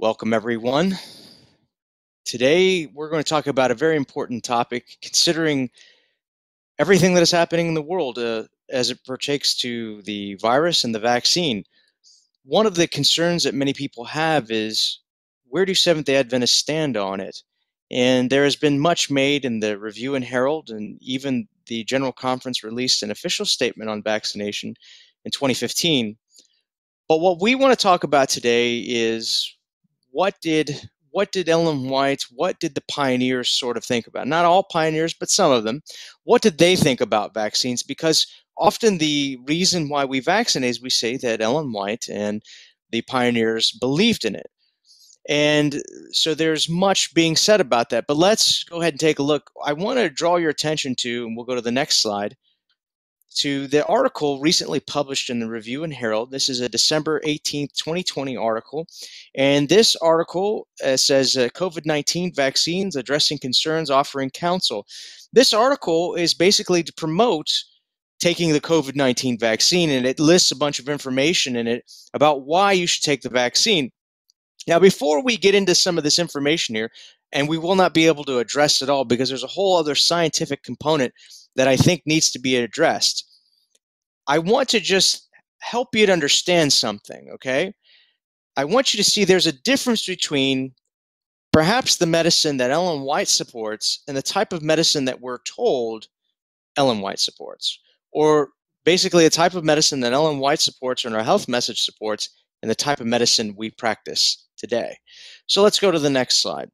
Welcome, everyone. Today, we're going to talk about a very important topic, considering everything that is happening in the world as it pertains to the virus and the vaccine. One of the concerns that many people have is, where do Seventh-day Adventists stand on it? And there has been much made in the Review and Herald, and even the General Conference released an official statement on vaccination in 2015. But what we want to talk about today is what did Ellen Vajt, what did the pioneers sort of think about? Not all pioneers, but some of them. What did they think about vaccines? Because often the reason why we vaccinate is we say that Ellen Vajt and the pioneers believed in it. And so there's much being said about that. But let's go ahead and take a look. I want to draw your attention to, and we'll go to the next slide, to the article recently published in the Review and Herald. This is a December 18th, 2020 article. And this article says COVID-19 vaccines addressing concerns, offering counsel. This article is basically to promote taking the COVID-19 vaccine, and it lists a bunch of information in it about why you should take the vaccine. Now, before we get into some of this information here, and we will not be able to address it all because there's a whole other scientific component that I think needs to be addressed, I want to just help you to understand something, okay? I want you to see there's a difference between perhaps the medicine that Ellen Vajt supports and the type of medicine that we're told Ellen Vajt supports, or basically a type of medicine that Ellen Vajt supports and our health message supports, and the type of medicine we practice today. So let's go to the next slide.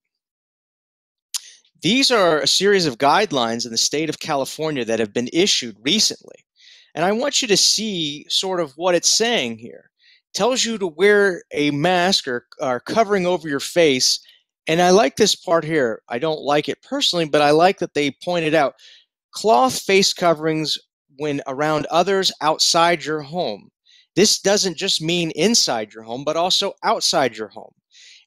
These are a series of guidelines in the state of California that have been issued recently. And I want you to see sort of what it's saying here. It tells you to wear a mask or covering over your face. And I like this part here. I don't like it personally, but I like that they pointed out cloth face coverings when around others outside your home. This doesn't just mean inside your home, but also outside your home.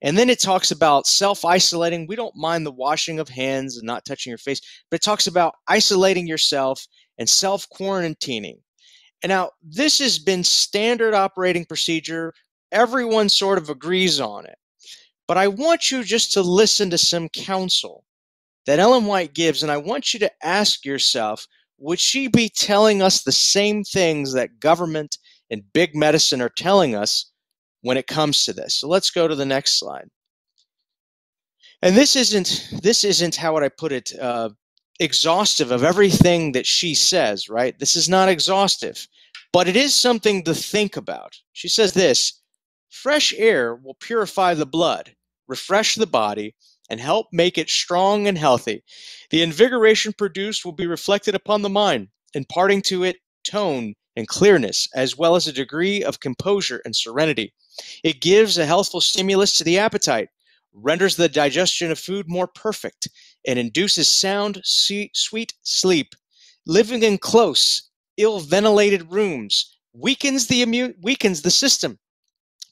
And then it talks about self-isolating. We don't mind the washing of hands and not touching your face, but it talks about isolating yourself and self-quarantining. And now this has been standard operating procedure. Everyone sort of agrees on it. But I want you just to listen to some counsel that Ellen Vajt gives, and I want you to ask yourself, would she be telling us the same things that government and big medicine are telling us when it comes to this? So let's go to the next slide. And this isn't how would I put it, exhaustive of everything that she says, right? This is not exhaustive, but it is something to think about. She says this: fresh air will purify the blood, refresh the body, and help make it strong and healthy. The invigoration produced will be reflected upon the mind, imparting to it tone and clearness, as well as a degree of composure and serenity. It gives a healthful stimulus to the appetite, renders the digestion of food more perfect, and induces sound, sweet sleep. Living in close, ill-ventilated rooms weakens the system,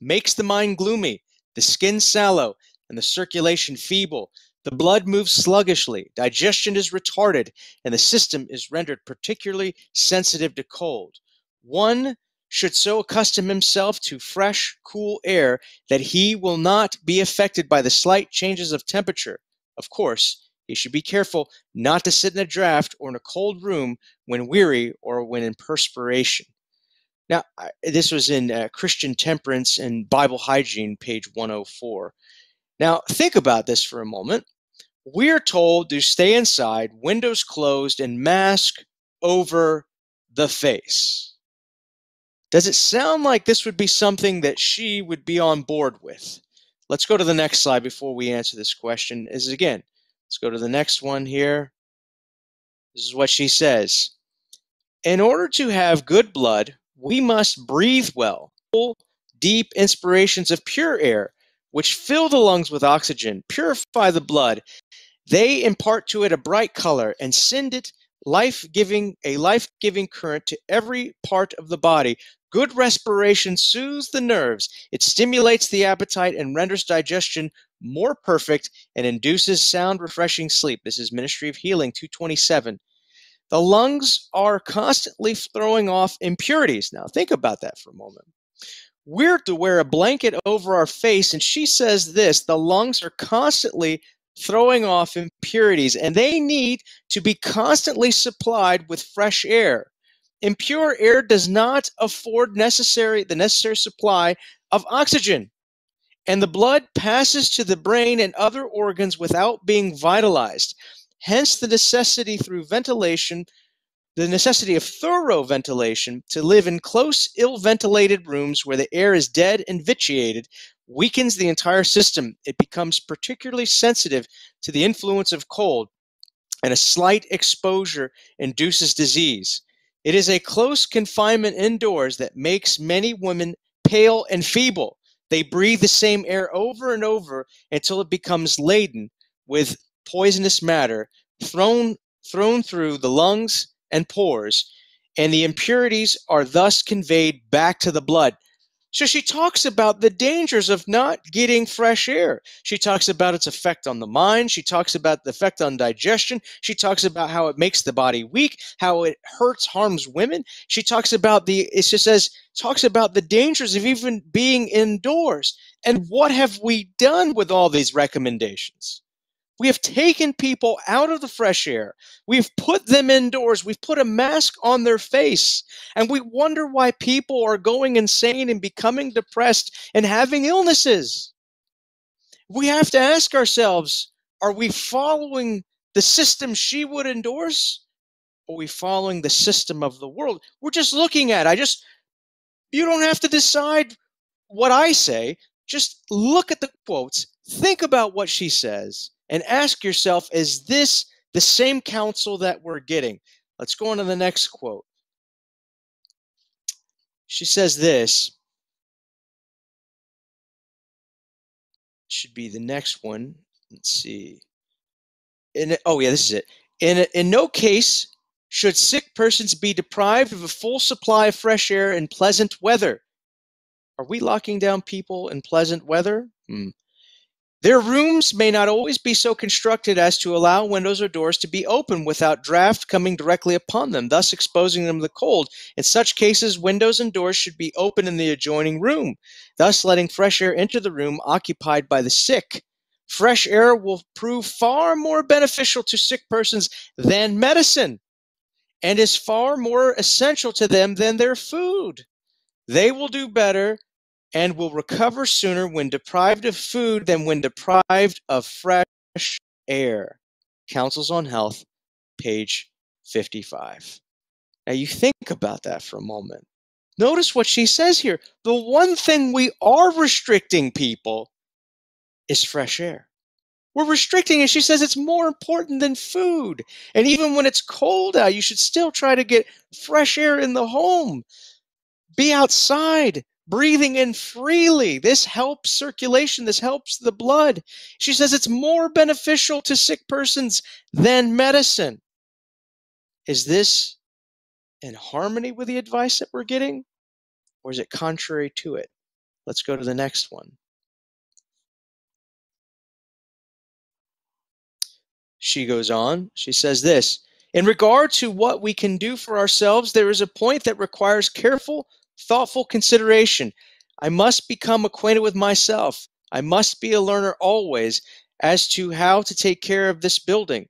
makes the mind gloomy, the skin sallow, and the circulation feeble. The blood moves sluggishly, digestion is retarded, and the system is rendered particularly sensitive to cold. One should so accustom himself to fresh, cool air that he will not be affected by the slight changes of temperature. Of course, he should be careful not to sit in a draft or in a cold room when weary or when in perspiration. Now, this was in Christian Temperance and Bible Hygiene, page 104. Now, think about this for a moment. We're told to stay inside, windows closed, and mask over the face. Does it sound like this would be something that she would be on board with? Let's go to the next slide before we answer this question. Let's go to the next one here. This is what she says. In order to have good blood, we must breathe well, full, deep inspirations of pure air, which fill the lungs with oxygen, purify the blood. They impart to it a bright color and send it a life-giving current to every part of the body. Good respiration soothes the nerves. It stimulates the appetite and renders digestion more perfect and induces sound, refreshing sleep. This is Ministry of Healing 227. The lungs are constantly throwing off impurities. Now, think about that for a moment. We're to wear a blanket over our face, and she says this: the lungs are constantly throwing off impurities, and they need to be constantly supplied with fresh air. Impure air does not afford the necessary supply of oxygen, and the blood passes to the brain and other organs without being vitalized. Hence the necessity of thorough ventilation. To live in close, ill-ventilated rooms where the air is dead and vitiated weakens the entire system. It becomes particularly sensitive to the influence of cold, and a slight exposure induces disease. It is a close confinement indoors that makes many women pale and feeble. They breathe the same air over and over until it becomes laden with poisonous matter thrown through the lungs and pores, and the impurities are thus conveyed back to the blood. So she talks about the dangers of not getting fresh air. She talks about its effect on the mind. She talks about the effect on digestion. She talks about how it makes the body weak, how it harms women. She talks about the dangers of even being indoors. And what have we done with all these recommendations? We have taken people out of the fresh air. We've put them indoors. We've put a mask on their face. And we wonder why people are going insane and becoming depressed and having illnesses. We have to ask ourselves, are we following the system she would endorse? Or are we following the system of the world? We're just looking at it. You don't have to decide what I say. Just look at the quotes, think about what she says, and ask yourself, is this the same counsel that we're getting? Let's go on to the next quote. She says this. Should be the next one. Let's see. This is it. In no case should sick persons be deprived of a full supply of fresh air in pleasant weather. Are we locking down people in pleasant weather? Their rooms may not always be so constructed as to allow windows or doors to be open without draft coming directly upon them, thus exposing them to the cold. In such cases, windows and doors should be open in the adjoining room, thus letting fresh air enter the room occupied by the sick. Fresh air will prove far more beneficial to sick persons than medicine, and is far more essential to them than their food. They will do better and will recover sooner when deprived of food than when deprived of fresh air. Counsels on Health, page 55. Now you think about that for a moment. Notice what she says here. The one thing we are restricting people is fresh air. We're restricting it. She says it's more important than food. And even when it's cold out, you should still try to get fresh air in the home. Be outside, breathing in freely. This helps circulation. This helps the blood. She says it's more beneficial to sick persons than medicine. Is this in harmony with the advice that we're getting, or is it contrary to it? Let's go to the next one. She goes on. She says this. In regard to what we can do for ourselves, there is a point that requires careful, thoughtful consideration. I must become acquainted with myself. I must be a learner always as to how to take care of this building,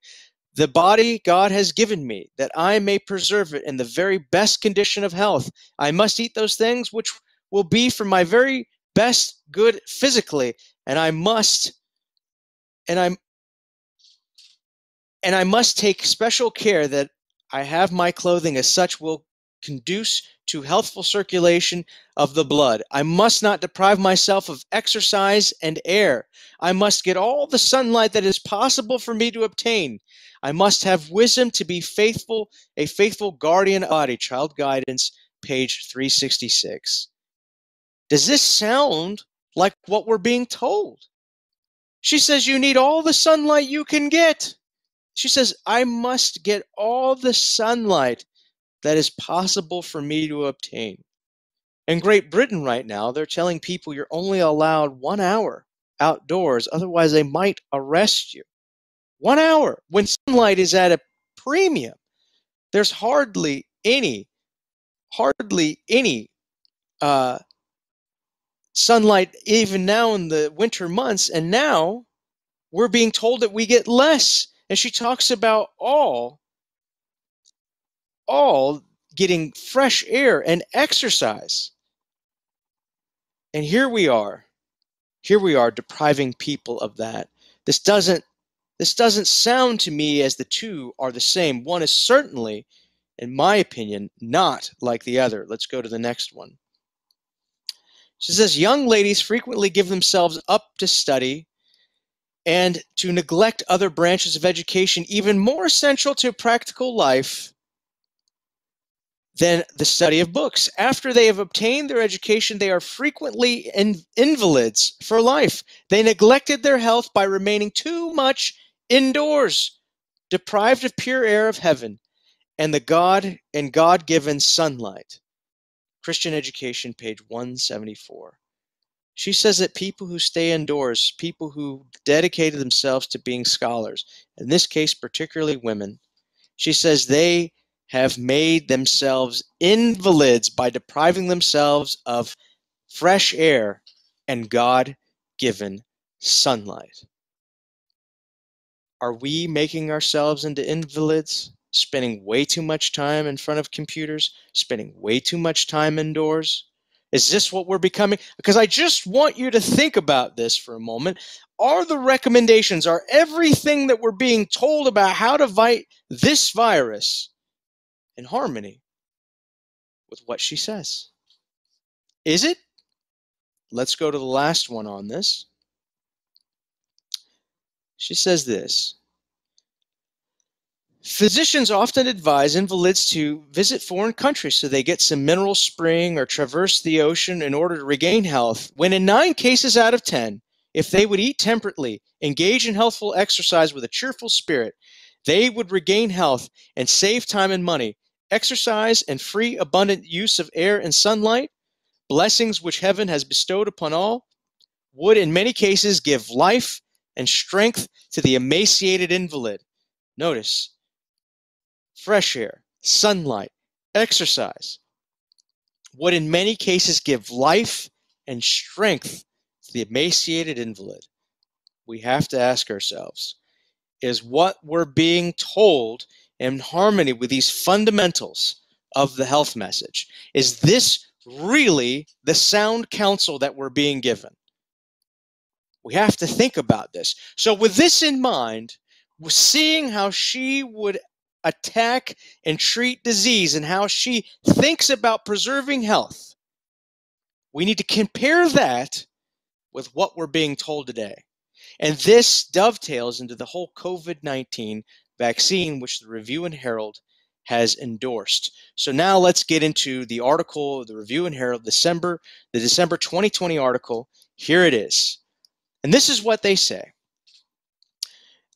the body God has given me, that I may preserve it in the very best condition of health. I must eat those things which will be for my very best good physically, and I must take special care that I have my clothing as such will conduce to healthful circulation of the blood. I must not deprive myself of exercise and air. I must get all the sunlight that is possible for me to obtain. I must have wisdom to be a faithful guardian of the body. Child Guidance, page 366. Does this sound like what we're being told? She says you need all the sunlight you can get. She says, I must get all the sunlight that is possible for me to obtain. In Great Britain right now, they're telling people you're only allowed 1 hour outdoors, otherwise they might arrest you. 1 hour when sunlight is at a premium. There's hardly any sunlight even now in the winter months, and now we're being told that we get less. And she talks about all getting fresh air and exercise. And here we are depriving people of that. This doesn't sound to me as the two are the same. One is certainly, in my opinion, not like the other. Let's go to the next one. She says, young ladies frequently give themselves up to study and to neglect other branches of education, even more essential to practical life than the study of books. After they have obtained their education, they are frequently invalids for life. They neglected their health by remaining too much indoors, deprived of pure air of heaven and the God-given sunlight. Christian Education, page 174. She says that people who stay indoors, people who dedicated themselves to being scholars, in this case particularly women, she says they have made themselves invalids by depriving themselves of fresh air and God-given sunlight. Are we making ourselves into invalids, spending way too much time in front of computers, spending way too much time indoors? Is this what we're becoming? Because I just want you to think about this for a moment. Are the recommendations, are everything that we're being told about how to fight this virus in harmony with what she says? Is it? Let's go to the last one on this. She says this. Physicians often advise invalids to visit foreign countries so they get some mineral spring or traverse the ocean in order to regain health, when in 9 cases out of 10, if they would eat temperately, engage in healthful exercise with a cheerful spirit, they would regain health and save time and money. Exercise and free, abundant use of air and sunlight, blessings which heaven has bestowed upon all, would in many cases give life and strength to the emaciated invalid. Notice, fresh air, sunlight, exercise would in many cases give life and strength to the emaciated invalid. We have to ask ourselves, is what we're being told in harmony with these fundamentals of the health message? Is this really the sound counsel that we're being given? We have to think about this. So with this in mind, seeing how she would attack and treat disease and how she thinks about preserving health, we need to compare that with what we're being told today. And this dovetails into the whole COVID-19 vaccine, which the Review and Herald has endorsed. So now let's get into the article, the Review and Herald, the December 2020 article. Here it is. And this is what they say.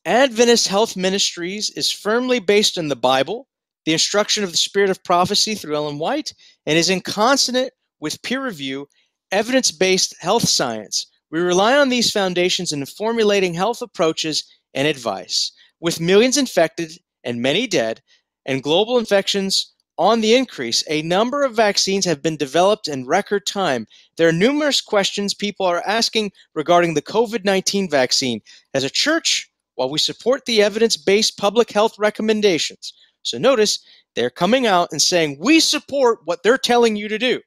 Adventist Health Ministries is firmly based on the Bible, the instruction of the Spirit of Prophecy through Ellen Vajt, and is in consonant with peer review, evidence-based health science. We rely on these foundations in formulating health approaches and advice. With millions infected and many dead, and global infections on the increase, a number of vaccines have been developed in record time. There are numerous questions people are asking regarding the COVID-19 vaccine. As a church, while we support the evidence-based public health recommendations, so notice they're coming out and saying, we support what they're telling you to do.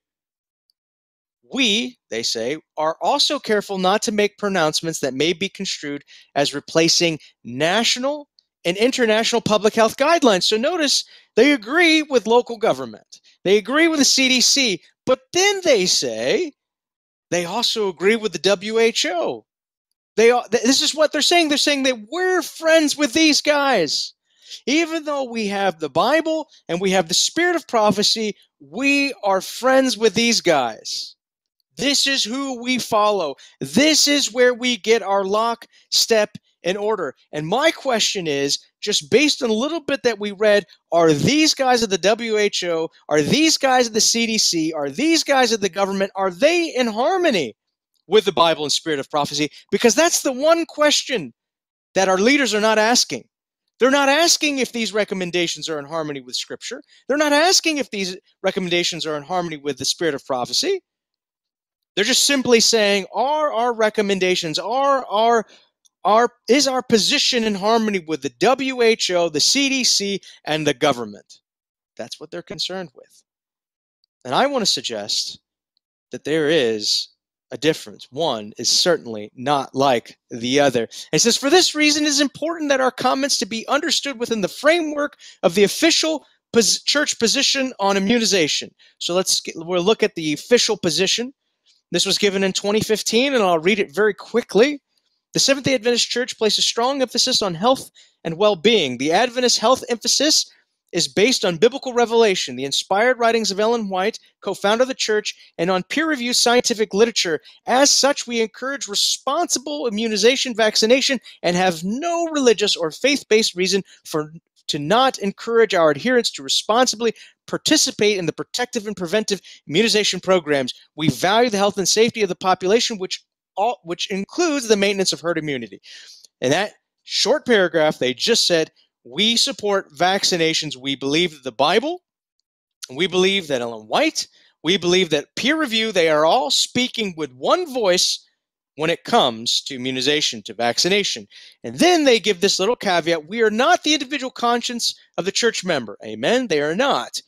We, they say, are also careful not to make pronouncements that may be construed as replacing national and international public health guidelines. So notice they agree with local government. They agree with the CDC, but then they say they also agree with the WHO. This is what they're saying. They're saying that we're friends with these guys. Even though we have the Bible and we have the Spirit of Prophecy, we are friends with these guys. This is who we follow. This is where we get our lockstep in order. And my question is, just based on a little bit that we read, are these guys of the WHO, are these guys of the CDC, are these guys of the government, are they in harmony with the Bible and Spirit of Prophecy? Because that's the one question that our leaders are not asking. They're not asking if these recommendations are in harmony with Scripture. They're not asking if these recommendations are in harmony with the Spirit of Prophecy. They're just simply saying, are our recommendations, is our position in harmony with the WHO, the CDC, and the government? That's what they're concerned with. And I want to suggest that there is a difference. One is certainly not like the other. And it says, for this reason, it is important that our comments to be understood within the framework of the official church position on immunization. So we'll look at the official position. This was given in 2015, and I'll read it very quickly. The Seventh-day Adventist Church places strong emphasis on health and well-being. The Adventist health emphasis is based on biblical revelation, the inspired writings of Ellen Vajt, co-founder of the church, and on peer-reviewed scientific literature. As such, we encourage responsible immunization, vaccination, and have no religious or faith-based reason to not encourage our adherents to responsibly participate in the protective and preventive immunization programs. We value the health and safety of the population, which includes the maintenance of herd immunity. In that short paragraph, they just said, we support vaccinations. We believe that the Bible, we believe that Ellen Vajt, we believe that peer review, they are all speaking with one voice when it comes to immunization, to vaccination. And then they give this little caveat, we are not the individual conscience of the church member. Amen? They are not.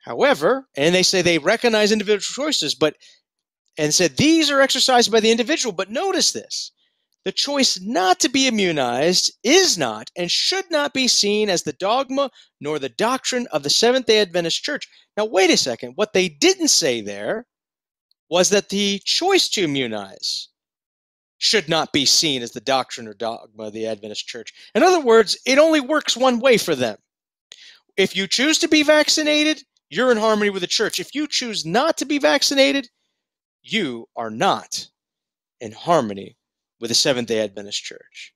However, and they say they recognize individual choices, and said these are exercised by the individual. But notice this, the choice not to be immunized is not and should not be seen as the dogma nor the doctrine of the Seventh-day Adventist Church. Now, wait a second. What they didn't say there was that the choice to immunize should not be seen as the doctrine or dogma of the Adventist Church. In other words, it only works one way for them. If you choose to be vaccinated, you're in harmony with the church. If you choose not to be vaccinated, you are not in harmony with the Seventh-day Adventist Church.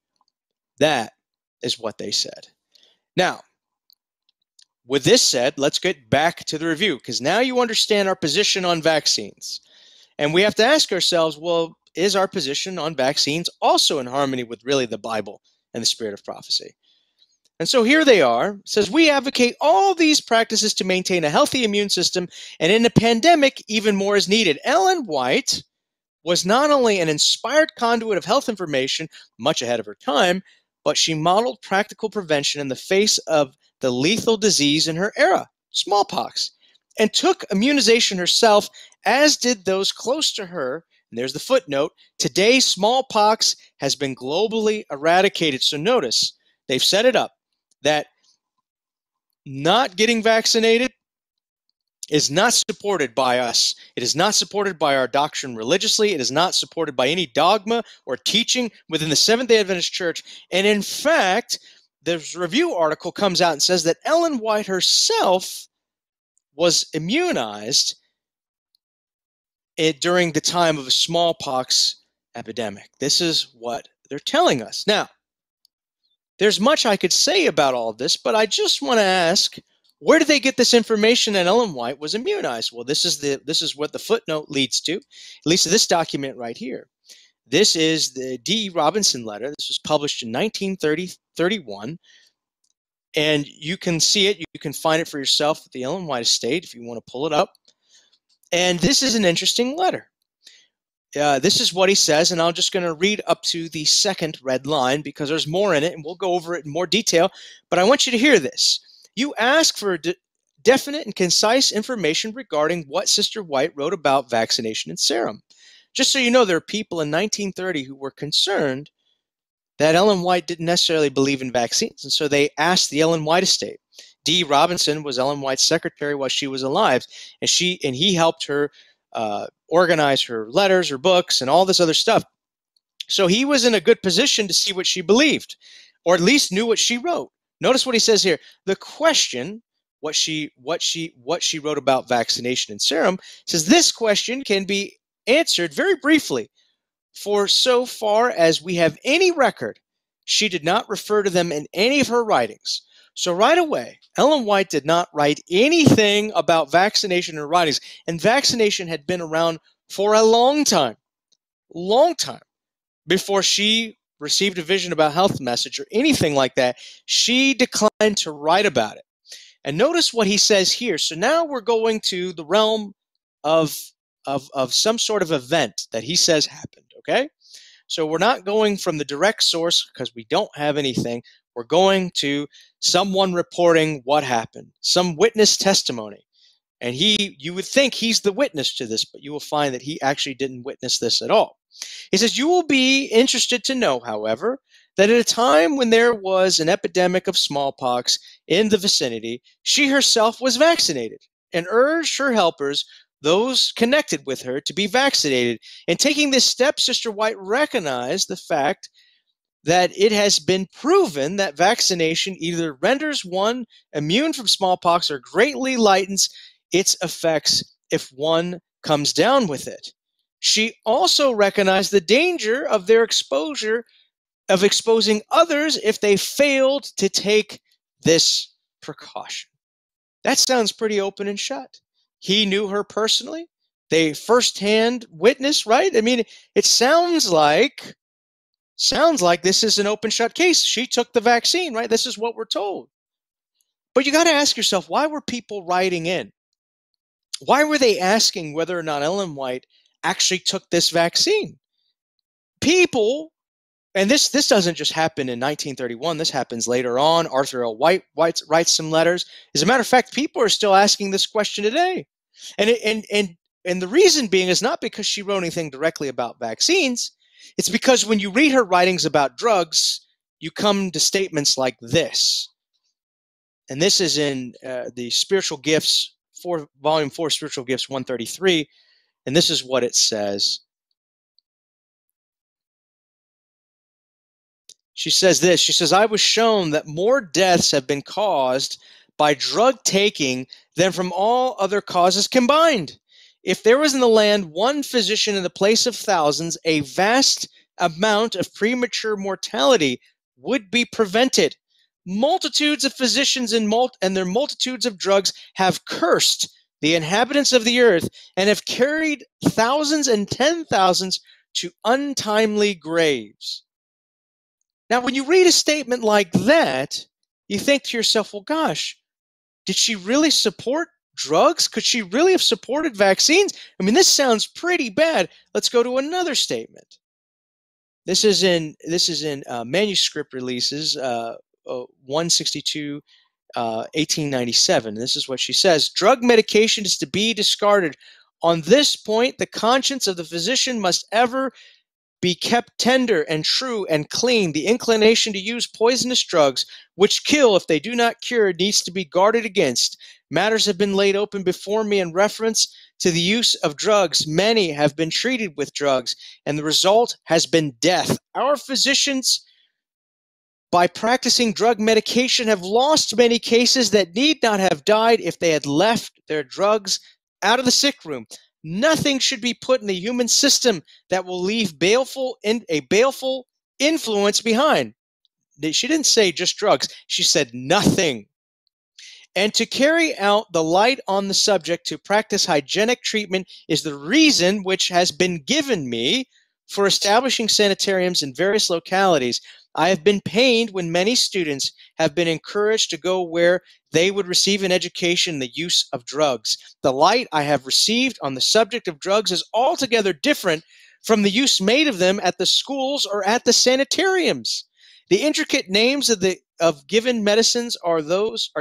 That is what they said. Now, with this said, let's get back to the review, because now you understand our position on vaccines. And we have to ask ourselves, well, is our position on vaccines also in harmony with really the Bible and the spirit of prophecy? And so here they are. It says, we advocate all these practices to maintain a healthy immune system, and in a pandemic, even more is needed. Ellen Vajt was not only an inspired conduit of health information, much ahead of her time, but she modeled practical prevention in the face of the lethal disease in her era, smallpox, and took immunization herself, as did those close to her. And there's the footnote. Today, smallpox has been globally eradicated. So notice, they've set it up that not getting vaccinated is not supported by us. It is not supported by our doctrine religiously. It is not supported by any dogma or teaching within the Seventh-day Adventist Church. And in fact, this review article comes out and says that Ellen Vajt herself was immunized during the time of a smallpox epidemic. This is what they're telling us. Now, there's much I could say about all of this, but I just want to ask, where did they get this information that Ellen Vajt was immunized? Well, this is what the footnote leads to, at least this document right here. This is the D.E. Robinson letter. This was published in 1931, and you can see it. You can find it for yourself at the Ellen Vajt estate if you want to pull it up. And this is an interesting letter. This is what he says, and I'm just going to read up to the second red line because there's more in it, and we'll go over it in more detail. But I want you to hear this. You ask for definite and concise information regarding what Sister Vajt wrote about vaccination and serum. Just so you know, there are people in 1930 who were concerned that Ellen Vajt didn't necessarily believe in vaccines, and so they asked the Ellen Vajt estate. D. Robinson was Ellen Vajt's secretary while she was alive, and he helped her organize her letters, her books, and all this other stuff. So he was in a good position to see what she believed, or at least knew what she wrote. Notice what he says here. The question, what she wrote about vaccination and serum, says this question can be answered very briefly. For so far as we have any record, she did not refer to them in any of her writings. So right away, Ellen Vajt did not write anything about vaccination in her writings. And vaccination had been around for a long time before she received a vision about health message or anything like that. She declined to write about it. And notice what he says here. So now we're going to the realm of of some sort of event that he says happened, okay? So we're not going from the direct source because we don't have anything. We're going to someone reporting what happened, some witness testimony. And you would think he's the witness to this, but you will find that he actually didn't witness this at all. He says, you will be interested to know, however, that at a time when there was an epidemic of smallpox in the vicinity, she herself was vaccinated and urged her helpers, those connected with her, to be vaccinated. In taking this step, Sister White recognized the fact that it has been proven that vaccination either renders one immune from smallpox or greatly lightens its effects if one comes down with it. She also recognized the danger of their exposure, of exposing others if they failed to take this precaution. That sounds pretty open and shut. He knew her personally. They firsthand witness, right? I mean, it sounds like this is an open shut case. She took the vaccine, right? This is what we're told. But you got to ask yourself, why were people writing in? Why were they asking whether or not Ellen White actually took this vaccine? People, and this doesn't just happen in 1931. This happens later on. Arthur L. White writes some letters. As a matter of fact, people are still asking this question today. And the reason being is not because she wrote anything directly about vaccines. It's because when you read her writings about drugs, you come to statements like this. And this is in the Spiritual Gifts, Volume 4, Spiritual Gifts 133. And this is what it says. She says this. She says, I was shown that more deaths have been caused by drug taking than from all other causes combined. If there was in the land one physician in the place of thousands, a vast amount of premature mortality would be prevented. Multitudes of physicians and their multitudes of drugs have cursed the inhabitants of the earth and have carried thousands and 10,000s to untimely graves. Now, when you read a statement like that, you think to yourself, well, gosh, did she really support drugs? Could she really have supported vaccines? I mean, this sounds pretty bad. Let's go to another statement. This is in manuscript releases 162, 1897. This is what she says. Drug medication is to be discarded. On this point, the conscience of the physician must ever be kept tender and true and clean. The inclination to use poisonous drugs, which kill if they do not cure, needs to be guarded against. Matters have been laid open before me in reference to the use of drugs. Many have been treated with drugs, and the result has been death. Our physicians, by practicing drug medication, have lost many cases that need not have died if they had left their drugs out of the sick room. Nothing should be put in the human system that will leave a baleful influence behind. She didn't say just drugs. She said nothing. And to carry out the light on the subject, to practice hygienic treatment, is the reason which has been given me for establishing sanitariums in various localities. I have been pained when many students have been encouraged to go where they would receive an education in the use of drugs. The light I have received on the subject of drugs is altogether different from the use made of them at the schools or at the sanitariums. The intricate names of given medicines are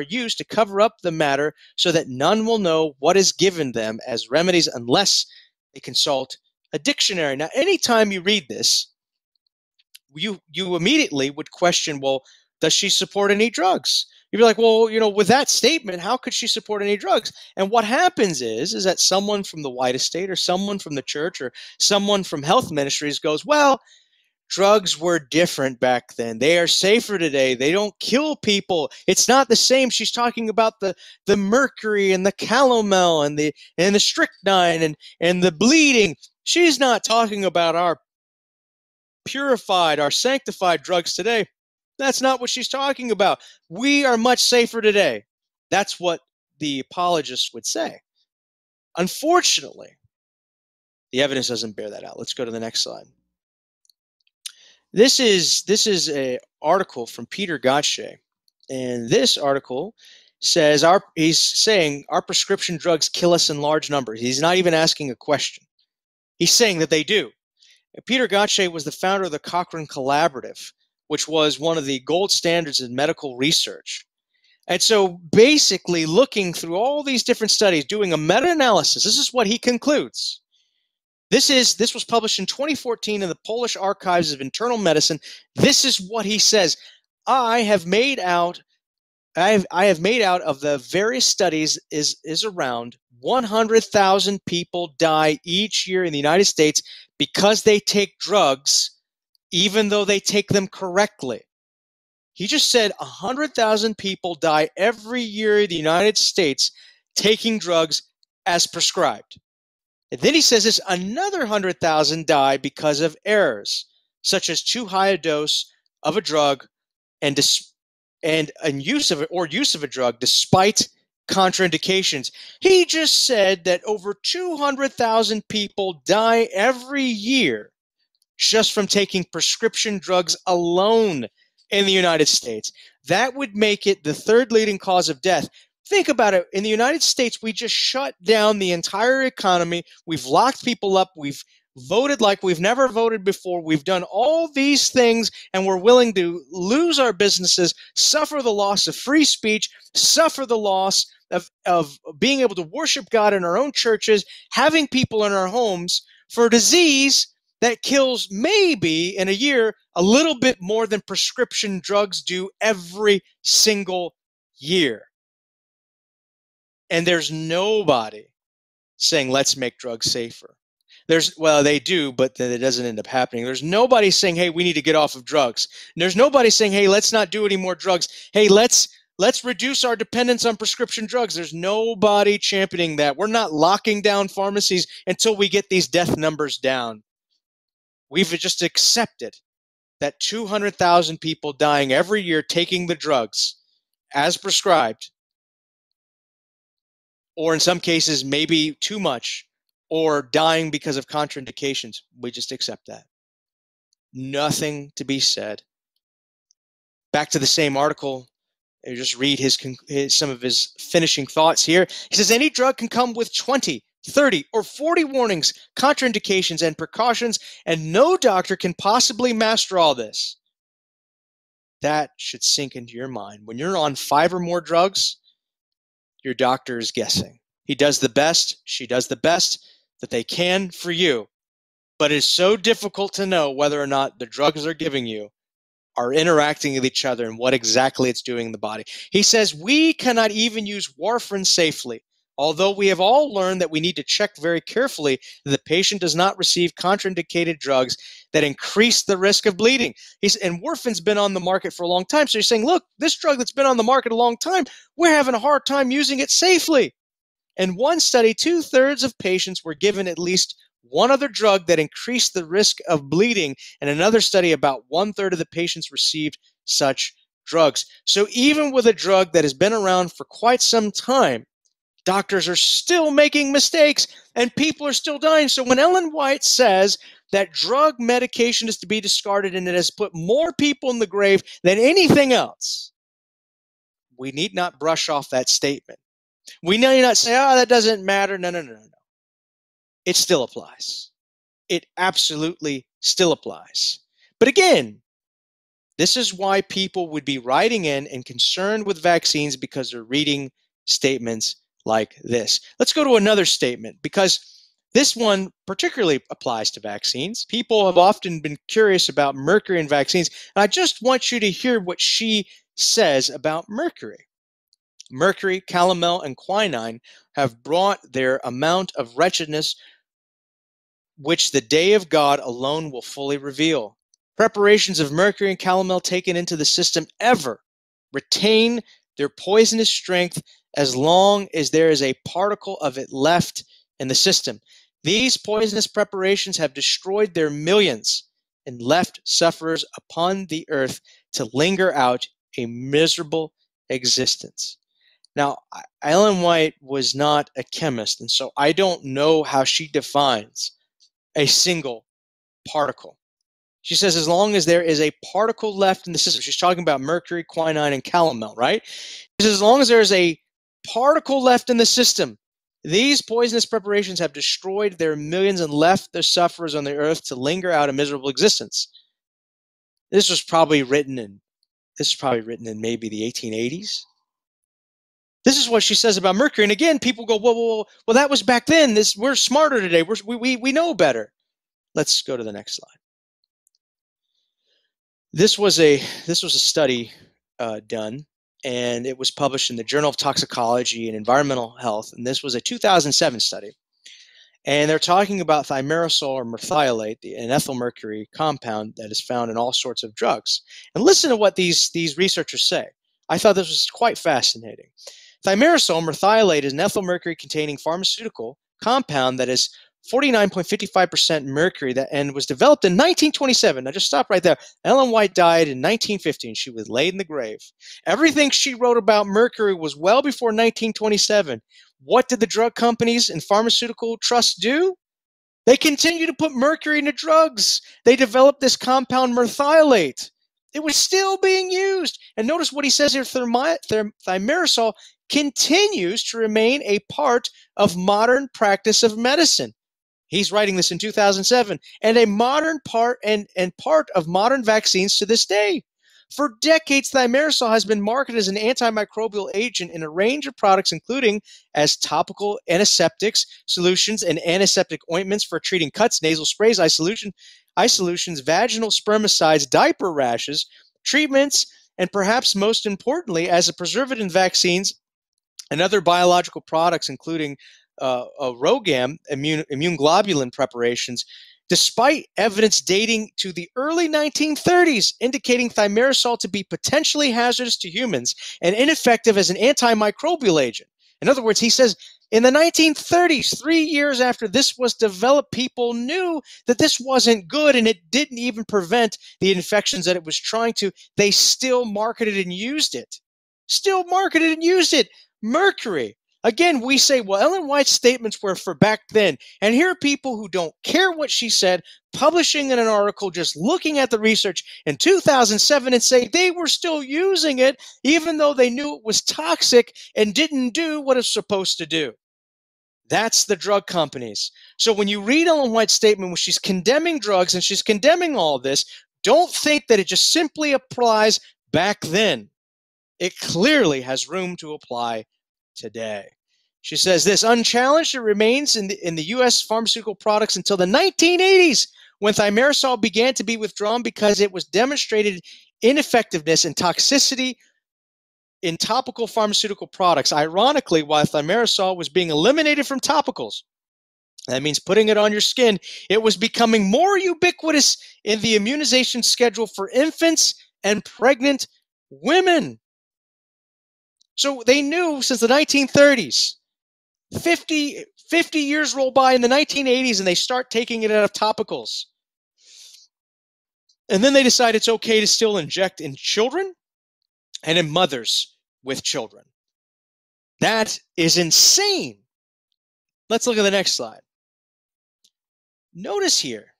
used to cover up the matter so that none will know what is given them as remedies unless they consult a dictionary. Now, anytime you read this, you immediately would question, well, does she support any drugs? You'd be like, well, with that statement, how could she support any drugs? And what happens is that someone from the White estate or someone from the church or someone from health ministries goes, well, drugs were different back then. They are safer today. They don't kill people. It's not the same. She's talking about the mercury and the calomel and the strychnine and the bleeding. She's not talking about our purified, our sanctified drugs today. That's not what she's talking about. We are much safer today. That's what the apologists would say. Unfortunately, the evidence doesn't bear that out. Let's go to the next slide. This is an article from Peter Gottschalk, and this article says he's saying our prescription drugs kill us in large numbers. He's not even asking a question. He's saying that they do. Peter Gotche was the founder of the Cochrane Collaborative, which was one of the gold standards in medical research. And so basically looking through all these different studies, doing a meta-analysis, this is what he concludes. This was published in 2014 in the Polish Archives of Internal Medicine. This is what he says. I have made out of the various studies is around 100,000 people die each year in the United States because they take drugs, even though they take them correctly. He just said 100,000 people die every year in the United States taking drugs as prescribed. And then he says this, another 100,000 die because of errors, such as too high a dose of a drug and use of a drug despite contraindications. He just said that over 200,000 people die every year just from taking prescription drugs alone in the United States. That would make it the third leading cause of death. Think about it. In the United States, we just shut down the entire economy. We've locked people up. We've voted like we've never voted before. We've done all these things, and we're willing to lose our businesses, suffer the loss of free speech, suffer the loss of being able to worship God in our own churches, having people in our homes for a disease that kills maybe in a year a little bit more than prescription drugs do every single year. And there's nobody saying, let's make drugs safer. Well, they do, but then it doesn't end up happening. There's nobody saying, hey, we need to get off of drugs. And there's nobody saying, hey, let's not do any more drugs. Hey, let's reduce our dependence on prescription drugs. There's nobody championing that. We're not locking down pharmacies until we get these death numbers down. We've just accepted that 200,000 people dying every year taking the drugs as prescribed, or in some cases, maybe too much, or dying because of contraindications. We just accept that. Nothing to be said. Back to the same article. I just read some of his finishing thoughts here. He says, any drug can come with 20, 30, or 40 warnings, contraindications, and precautions, and no doctor can possibly master all this. That should sink into your mind. When you're on 5 or more drugs, your doctor is guessing. He does the best, she does the best that they can for you. But it's so difficult to know whether or not the drugs they're giving you are interacting with each other and what exactly it's doing in the body. He says, we cannot even use warfarin safely, although we have all learned that we need to check very carefully that the patient does not receive contraindicated drugs that increase the risk of bleeding. And warfarin's been on the market for a long time. So you're saying, look, this drug that's been on the market a long time, we're having a hard time using it safely. In one study, 2/3 of patients were given at least one other drug that increased the risk of bleeding. In another study, about 1/3 of the patients received such drugs. So even with a drug that has been around for quite some time, doctors are still making mistakes and people are still dying. So when Ellen Vajt says that drug medication is to be discarded and it has put more people in the grave than anything else, we need not brush off that statement. We need not say, that doesn't matter. No. It still applies. It absolutely still applies. But again, this is why people would be writing in and concerned with vaccines, because they're reading statements like this. Let's go to another statement, because this one particularly applies to vaccines. People have often been curious about mercury in vaccines, and I just want you to hear what she says about mercury. Mercury, calomel, and quinine have brought their amount of wretchedness, which the day of God alone will fully reveal. Preparations of mercury and calomel taken into the system ever retain their poisonous strength as long as there is a particle of it left in the system. These poisonous preparations have destroyed their millions and left sufferers upon the earth to linger out a miserable existence. Now, Ellen Vajt was not a chemist, and so I don't know how she defines a single particle. She says, as long as there is a particle left in the system, she's talking about mercury, quinine, and calomel, right? She says, as long as there is a particle left in the system, these poisonous preparations have destroyed their millions and left their sufferers on the earth to linger out a miserable existence. This was probably written in maybe the 1880s. This is what she says about mercury. And again, people go, well, that was back then. We're smarter today. We know better. Let's go to the next slide. This was a study done, and it was published in the Journal of Toxicology and Environmental Health. And this was a 2007 study. And they're talking about thimerosal or methylate, an ethyl mercury compound that is found in all sorts of drugs. And listen to what these researchers say. I thought this was quite fascinating. Thimerosal methylate is an ethyl mercury containing pharmaceutical compound that is 49.55% mercury and was developed in 1927. Now just stop right there. Ellen Vajt died in 1950 and she was laid in the grave. Everything she wrote about mercury was well before 1927. What did the drug companies and pharmaceutical trusts do? They continue to put mercury into drugs. They developed this compound methylate. It was still being used. And notice what he says here, thimerosal continues to remain a part of modern practice of medicine. He's writing this in 2007, and a modern part of modern vaccines to this day. For decades, thimerosal has been marketed as an antimicrobial agent in a range of products, including as topical antiseptics, solutions, and antiseptic ointments for treating cuts, nasal sprays, eye solutions, vaginal spermicides, diaper rashes, treatments, and perhaps most importantly, as a preservative in vaccines and other biological products, including ROGAM, immune globulin preparations, despite evidence dating to the early 1930s indicating thimerosal to be potentially hazardous to humans and ineffective as an antimicrobial agent. In other words, he says in the 1930s, 3 years after this was developed, people knew that this wasn't good and it didn't even prevent the infections that it was trying to. They still marketed and used it. Mercury. Again, we say, well, Ellen Vajt's statements were for back then. And here are people who don't care what she said, publishing in an article, just looking at the research in 2007 and say they were still using it, even though they knew it was toxic and didn't do what it's supposed to do. That's the drug companies. So when you read Ellen Vajt's statement, when she's condemning drugs and she's condemning all this, don't think that it just simply applies back then. It clearly has room to apply today. She says this, unchallenged, it remains in the U.S. pharmaceutical products until the 1980s, when thimerosal began to be withdrawn because it was demonstrated ineffectiveness and toxicity in topical pharmaceutical products. Ironically, while thimerosal was being eliminated from topicals, that means putting it on your skin, it was becoming more ubiquitous in the immunization schedule for infants and pregnant women. So they knew since the 1930s, 50 years roll by in the 1980s, and they start taking it out of topicals. And then they decide it's okay to still inject in children and in mothers with children. That is insane. Let's look at the next slide. Notice here,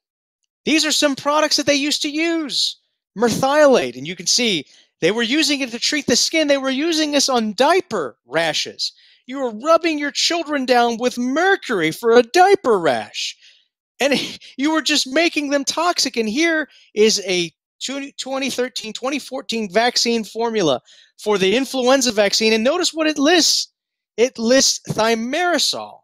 these are some products that they used to use. Methylate, and you can see they were using it to treat the skin. They were using this on diaper rashes. You were rubbing your children down with mercury for a diaper rash. And you were just making them toxic. And here is a 2013-2014 vaccine formula for the influenza vaccine. And notice what it lists. It lists thimerosal,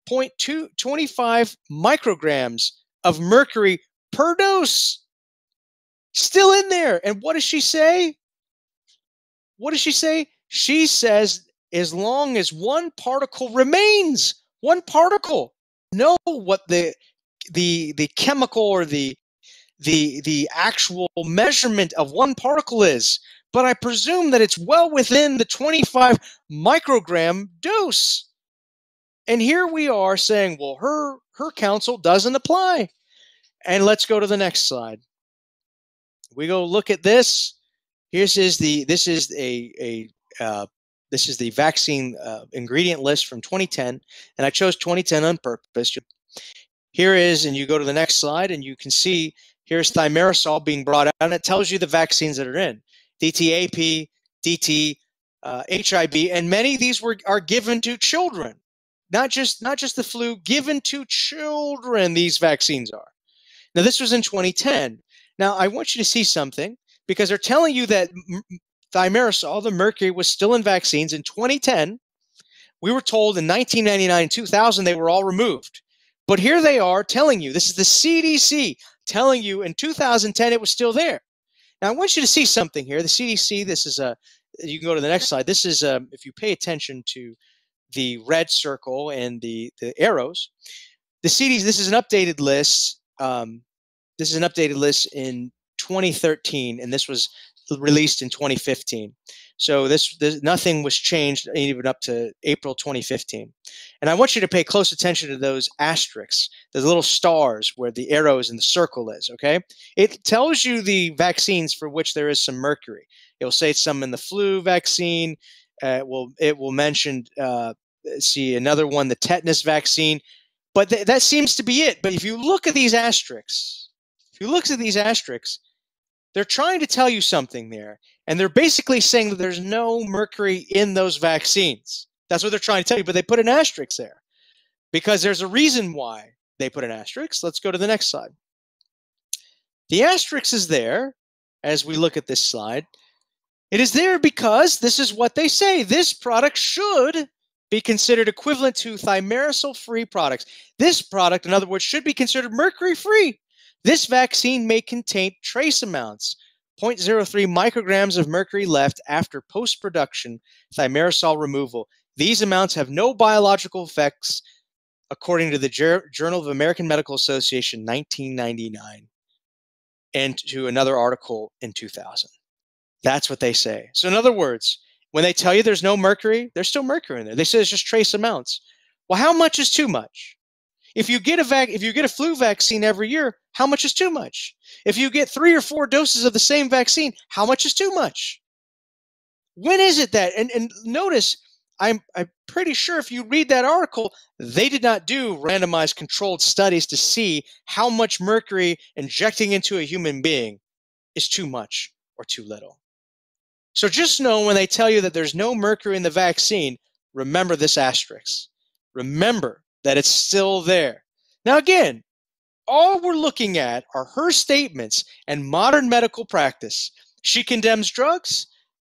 0.25 micrograms of mercury per dose. Still in there. And what does she say? She says, as long as one particle remains, one particle. Know what the chemical or the actual measurement of one particle is, but I presume that it's well within the 25 microgram dose. And here we are saying, well, her counsel doesn't apply. And let's go to the next slide. We go look at this. This is the vaccine ingredient list from 2010, and I chose 2010 on purpose. Here is, and you go to the next slide, and you can see Here's thimerosal being brought out, and it tells you the vaccines that are in. DTaP, DT, HIV, and many of these are given to children. Not just the flu, given to children, these vaccines are. Now, this was in 2010. Now, I want you to see something, because they're telling you that thimerosal, the mercury, was still in vaccines in 2010. We were told in 1999 and 2000 they were all removed. But here they are telling you, this is the CDC telling you in 2010 it was still there. Now, I want you to see something here. The CDC, this is you can go to the next slide. This is, if you pay attention to the red circle and the arrows, the CDC, this is an updated list. This is an updated list in 2013, and this was released in 2015. So nothing was changed even up to April 2015. And I want you to pay close attention to those asterisks, the little stars where the arrows and the circle is, okay? It tells you the vaccines for which there is some mercury. It will say some in the flu vaccine. It will mention, see another one, the tetanus vaccine. But that seems to be it. But if you look at these asterisks, they're trying to tell you something there. And they're basically saying that there's no mercury in those vaccines. That's what they're trying to tell you. But they put an asterisk there because there's a reason why they put an asterisk. Let's go to the next slide. The asterisk is there as we look at this slide. It is there because this is what they say. This product should be considered equivalent to thimerosal-free products. This product, in other words, should be considered mercury-free. This vaccine may contain trace amounts, 0.03 micrograms of mercury left after post-production thimerosal removal. These amounts have no biological effects, according to the Journal of American Medical Association, 1999, and to another article in 2000. That's what they say. So in other words, when they tell you there's no mercury, there's still mercury in there. They say it's just trace amounts. Well, how much is too much? If you get a flu vaccine every year, how much is too much? If you get 3 or 4 doses of the same vaccine, how much is too much? When is it that? And notice, I'm pretty sure if you read that article, they did not do randomized controlled studies to see how much mercury injecting into a human being is too much or too little. So just know when they tell you that there's no mercury in the vaccine, remember this asterisk. Remember that it's still there. Now again, all we're looking at are her statements and modern medical practice. She condemns drugs.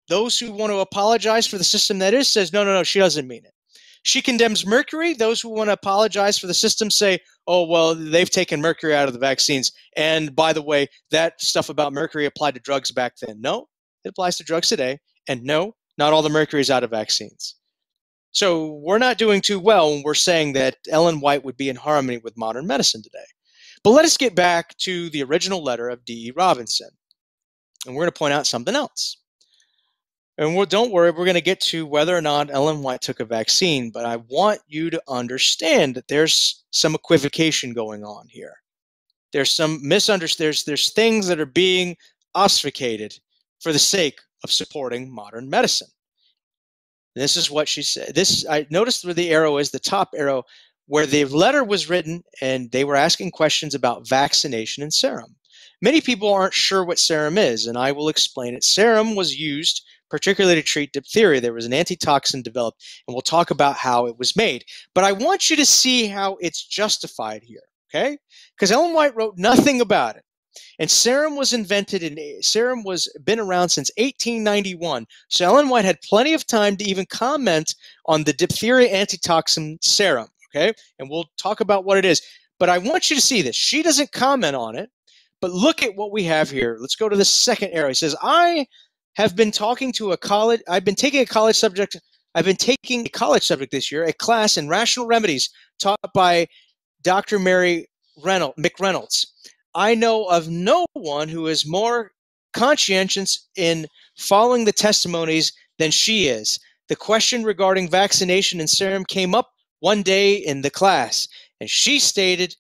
Those who want to apologize for the system that is says, no, she doesn't mean it. She condemns mercury. Those who want to apologize for the system say, oh, well, they've taken mercury out of the vaccines. And by the way, that stuff about mercury applied to drugs back then. No, it applies to drugs today. And no, not all the mercury is out of vaccines. So we're not doing too well when we're saying that Ellen Vajt would be in harmony with modern medicine today. But let us get back to the original letter of D.E. Robinson. And we're going to point out something else. And don't worry, we're going to get to whether or not Ellen Vajt took a vaccine, but I want you to understand that there's some equivocation going on here. There's some misunderstanding. There's things that are being ossificated for the sake of supporting modern medicine. This is what she said. I noticed where the arrow is, the top arrow, where the letter was written, and they were asking questions about vaccination and serum. Many people aren't sure what serum is, and I will explain it. Serum was used particularly to treat diphtheria. There was an antitoxin developed, and we'll talk about how it was made. But I want you to see how it's justified here, okay? Because Ellen Vajt wrote nothing about it. And serum was invented, and serum was been around since 1891. So Ellen Vajt had plenty of time to even comment on the diphtheria antitoxin serum, okay? And we'll talk about what it is. But I want you to see this. She doesn't comment on it, but look at what we have here. Let's go to the second arrow. It says, I've been taking a college subject this year, a class in rational remedies taught by Dr. Mary McReynolds. I know of no one who is more conscientious in following the testimonies than she is. The question regarding vaccination and serum came up one day in the class, and she stated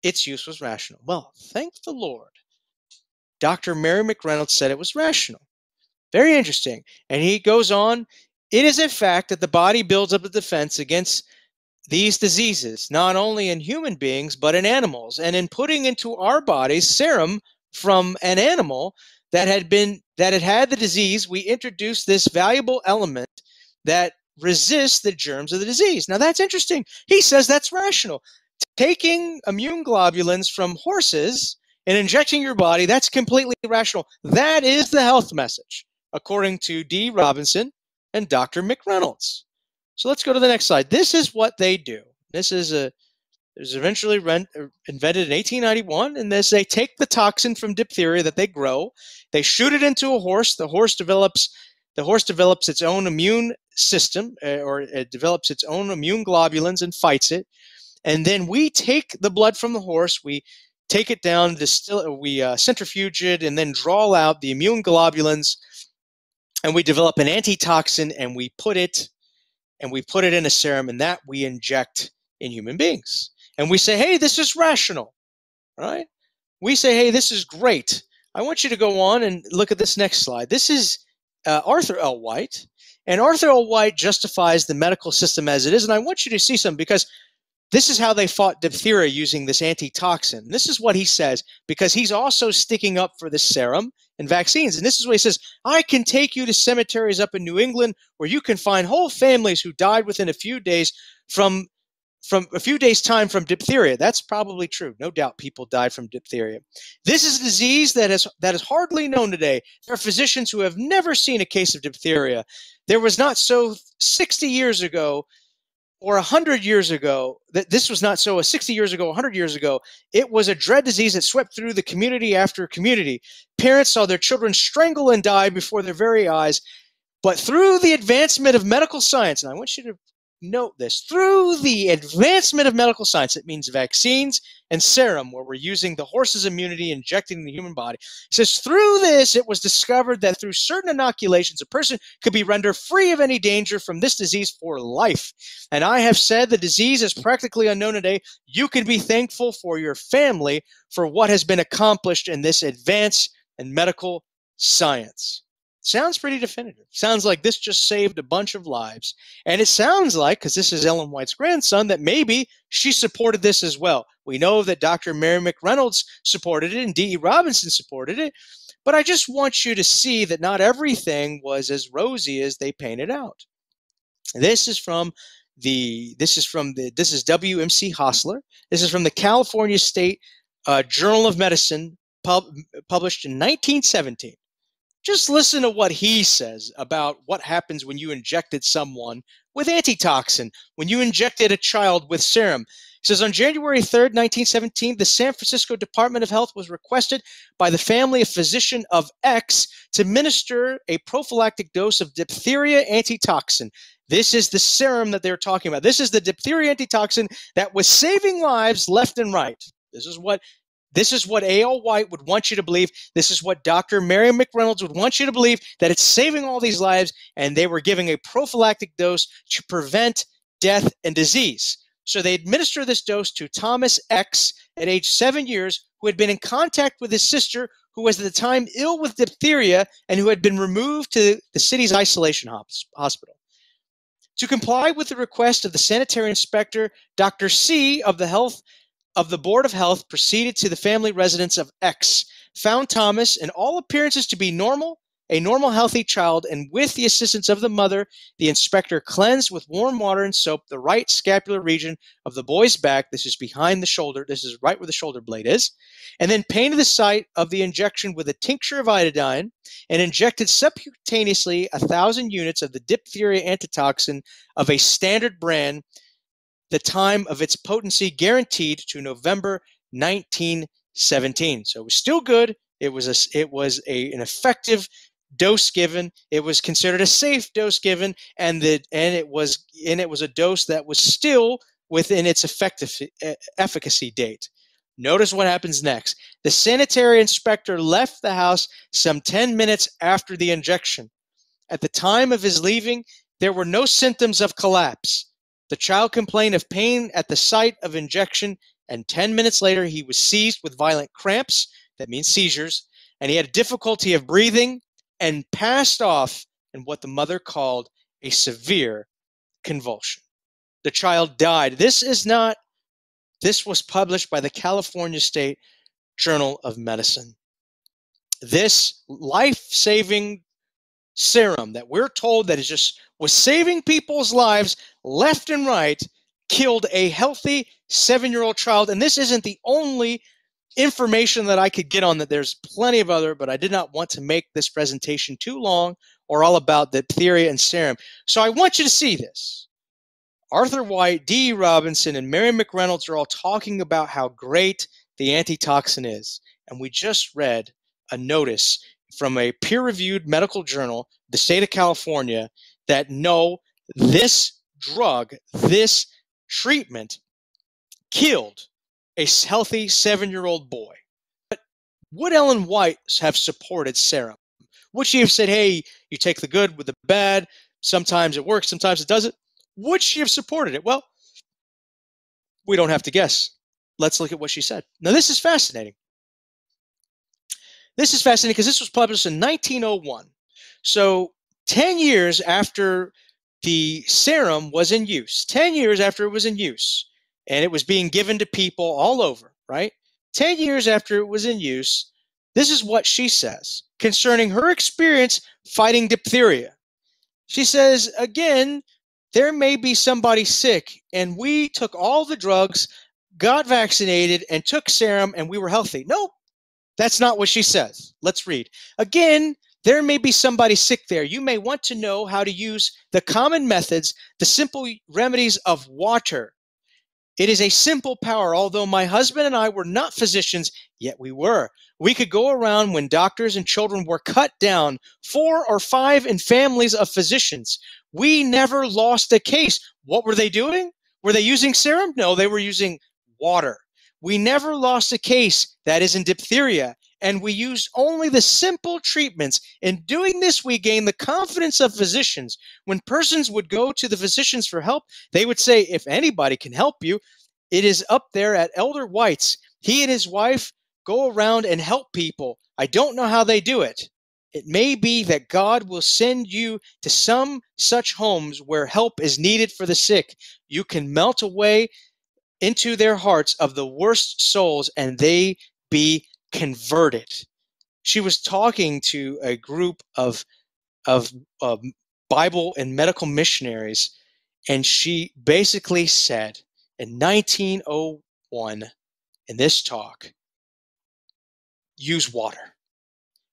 its use was rational. Well, thank the Lord. Dr. Mary McReynolds said it was rational. Very interesting. And he goes on, it is a fact that the body builds up a defense against these diseases, not only in human beings, but in animals. And in putting into our bodies serum from an animal that had had the disease, we introduced this valuable element that resists the germs of the disease. Now that's interesting. He says that's rational. Taking immune globulins from horses and injecting your body, that's completely rational. That is the health message, according to D. Robinson and Dr. McReynolds. So let's go to the next slide. This is what they do. This is it was eventually invented in 1891, and they take the toxin from diphtheria that they grow, they shoot it into a horse. The horse develops its own immune system, or it develops its own immune globulins and fights it. And then we take the blood from the horse, we take it down, we centrifuge it, and then draw out the immune globulins, and we develop an antitoxin, and we put it in a serum, and that we inject in human beings. And we say, hey, this is rational, right? We say, hey, this is great. I want you to go on and look at this next slide. This is Arthur L. Vajt, and Arthur L. Vajt justifies the medical system as it is, and I want you to see something, because this is how they fought diphtheria using this antitoxin. This is what he says, because he's also sticking up for the serum and vaccines. And this is what he says: I can take you to cemeteries up in New England where you can find whole families who died within a few days from a few days' time from diphtheria. That's probably true. No doubt people died from diphtheria. This is a disease that is hardly known today. There are physicians who have never seen a case of diphtheria. There was not so 60 years ago or 100 years ago, that this was not so 60 years ago, 100 years ago. It was a dread disease that swept through the community after community. Parents saw their children strangle and die before their very eyes. But through the advancement of medical science, and I want you to note this, through the advancement of medical science, it means vaccines and serum, where we're using the horse's immunity, injecting the human body. It says, through this, it was discovered that through certain inoculations, a person could be rendered free of any danger from this disease for life. And I have said the disease is practically unknown today. You can be thankful for your family for what has been accomplished in this advance in medical science. Sounds pretty definitive. Sounds like this just saved a bunch of lives. And it sounds like, because this is Ellen Vajt's grandson, that maybe she supported this as well. We know that Dr. Mary McReynolds supported it and D.E. Robinson supported it. But I just want you to see that not everything was as rosy as they painted out. This is W.M.C. Hostler. This is from the California State Journal of Medicine, published in 1917. Just listen to what he says about what happens when you injected someone with antitoxin, when you injected a child with serum. He says, on January 3rd, 1917, the San Francisco Department of Health was requested by the family of physician of X to administer a prophylactic dose of diphtheria antitoxin. This is the serum that they're talking about. This is the diphtheria antitoxin that was saving lives left and right. This is what A.L. Vajt would want you to believe. This is what Dr. Mary McReynolds would want you to believe, that it's saving all these lives, and they were giving a prophylactic dose to prevent death and disease. So they administer this dose to Thomas X at age 7 years, who had been in contact with his sister, who was at the time ill with diphtheria and who had been removed to the city's isolation hospital. To comply with the request of the sanitary inspector, Dr. C of the Board of Health proceeded to the family residence of X, found Thomas in all appearances to be a normal, healthy child, and with the assistance of the mother, the inspector cleansed with warm water and soap the right scapular region of the boy's back. This is behind the shoulder. This is right where the shoulder blade is. And then painted the site of the injection with a tincture of iodine and injected subcutaneously 1,000 units of the diphtheria antitoxin of a standard brand, the time of its potency guaranteed to November 1917. So it was still good. It was an effective dose given. It was considered a safe dose given, and it was a dose that was still within its efficacy date. Notice what happens next. The sanitary inspector left the house some 10 minutes after the injection. At the time of his leaving, there were no symptoms of collapse. The child complained of pain at the site of injection, and 10 minutes later, he was seized with violent cramps, that means seizures, and he had difficulty of breathing and passed off in what the mother called a severe convulsion. The child died. This was published by the California State Journal of Medicine. This life-saving serum that we're told that was saving people's lives left and right killed a healthy 7-year-old child. And this isn't the only information that I could get on that. There's plenty of other, but I did not want to make this presentation too long or all about diphtheria and serum. So I want you to see this. Arthur White, D.E. Robinson, and Mary McReynolds are all talking about how great the antitoxin is. And we just read a notice from a peer-reviewed medical journal, the state of California, that no, this drug, this treatment killed a healthy 7-year-old boy. But would Ellen Vajt have supported serum? Would she have said, hey, you take the good with the bad, sometimes it works, sometimes it doesn't? Would she have supported it? Well, we don't have to guess. Let's look at what she said. Now, this is fascinating. This is fascinating because this was published in 1901. So 10 years after the serum was in use, 10 years after it was in use, and it was being given to people all over, right? 10 years after it was in use, this is what she says concerning her experience fighting diphtheria. She says, again, there may be somebody sick, and we took all the drugs, got vaccinated, and took serum, and we were healthy. Nope, that's not what she says. Let's read. Again, there may be somebody sick there. You may want to know how to use the common methods, the simple remedies of water. It is a simple power. Although my husband and I were not physicians, yet we were. We could go around when doctors and children were cut down, 4 or 5 in families of physicians. We never lost a case. What were they doing? Were they using serum? No, they were using water. We never lost a case that is in diphtheria, and we used only the simple treatments. In doing this, we gained the confidence of physicians. When persons would go to the physicians for help, they would say, if anybody can help you, it is up there at Elder White's. He and his wife go around and help people. I don't know how they do it. It may be that God will send you to some such homes where help is needed for the sick. You can melt away into their hearts of the worst souls, and they be converted. She was talking to a group of Bible and medical missionaries, and she basically said in 1901 in this talk, use water.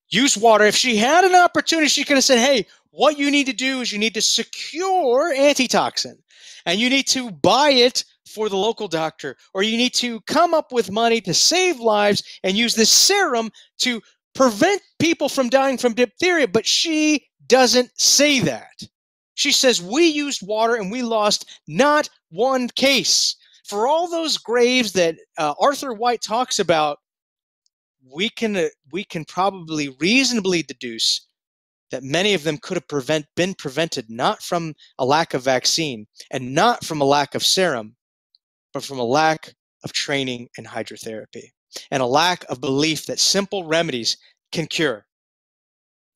Use water. If she had an opportunity, she could have said, hey, what you need to do is you need to secure antitoxin, and you need to buy it for the local doctor, or you need to come up with money to save lives and use this serum to prevent people from dying from diphtheria. But she doesn't say that. She says we used water and we lost not one case. For all those graves that Arthur White talks about, we can probably reasonably deduce that many of them could have been prevented not from a lack of vaccine and not from a lack of serum, but from a lack of training in hydrotherapy and a lack of belief that simple remedies can cure.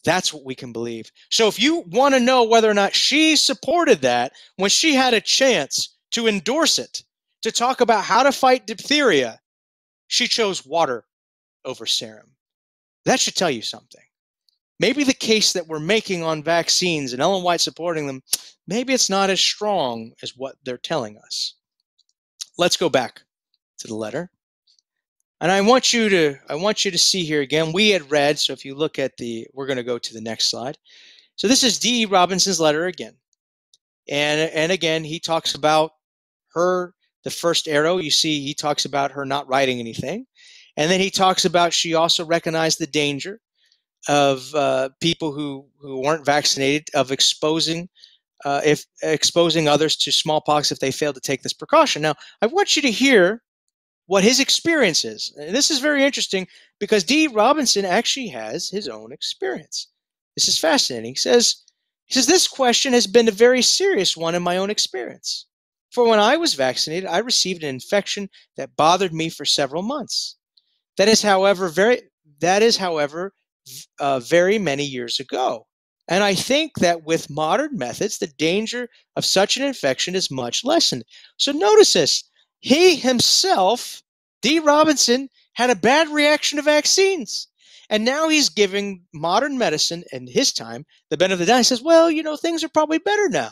That's what we can believe. So if you want to know whether or not she supported that when she had a chance to endorse it, to talk about how to fight diphtheria, she chose water over serum. That should tell you something. Maybe the case that we're making on vaccines and Ellen Vajt supporting them, maybe it's not as strong as what they're telling us. Let's go back to the letter. And I want you to see here again, we had read, so if you look at we're going to go to the next slide. So this is D.E. Robinson's letter again. And again, he talks about her, the first arrow, you see he talks about her not writing anything. And then he talks about she also recognized the danger of people who weren't vaccinated, of exposing others to smallpox if they failed to take this precaution. Now, I want you to hear what his experience is. And this is very interesting because D. Robinson actually has his own experience. This is fascinating. He says, this question has been a very serious one in my own experience. For when I was vaccinated, I received an infection that bothered me for several months. That is, however, very many years ago. And I think that with modern methods, the danger of such an infection is much lessened. So notice this. He himself, D. Robinson, had a bad reaction to vaccines. And now he's giving modern medicine in his time the benefit of the doubt. He says, well, things are probably better now.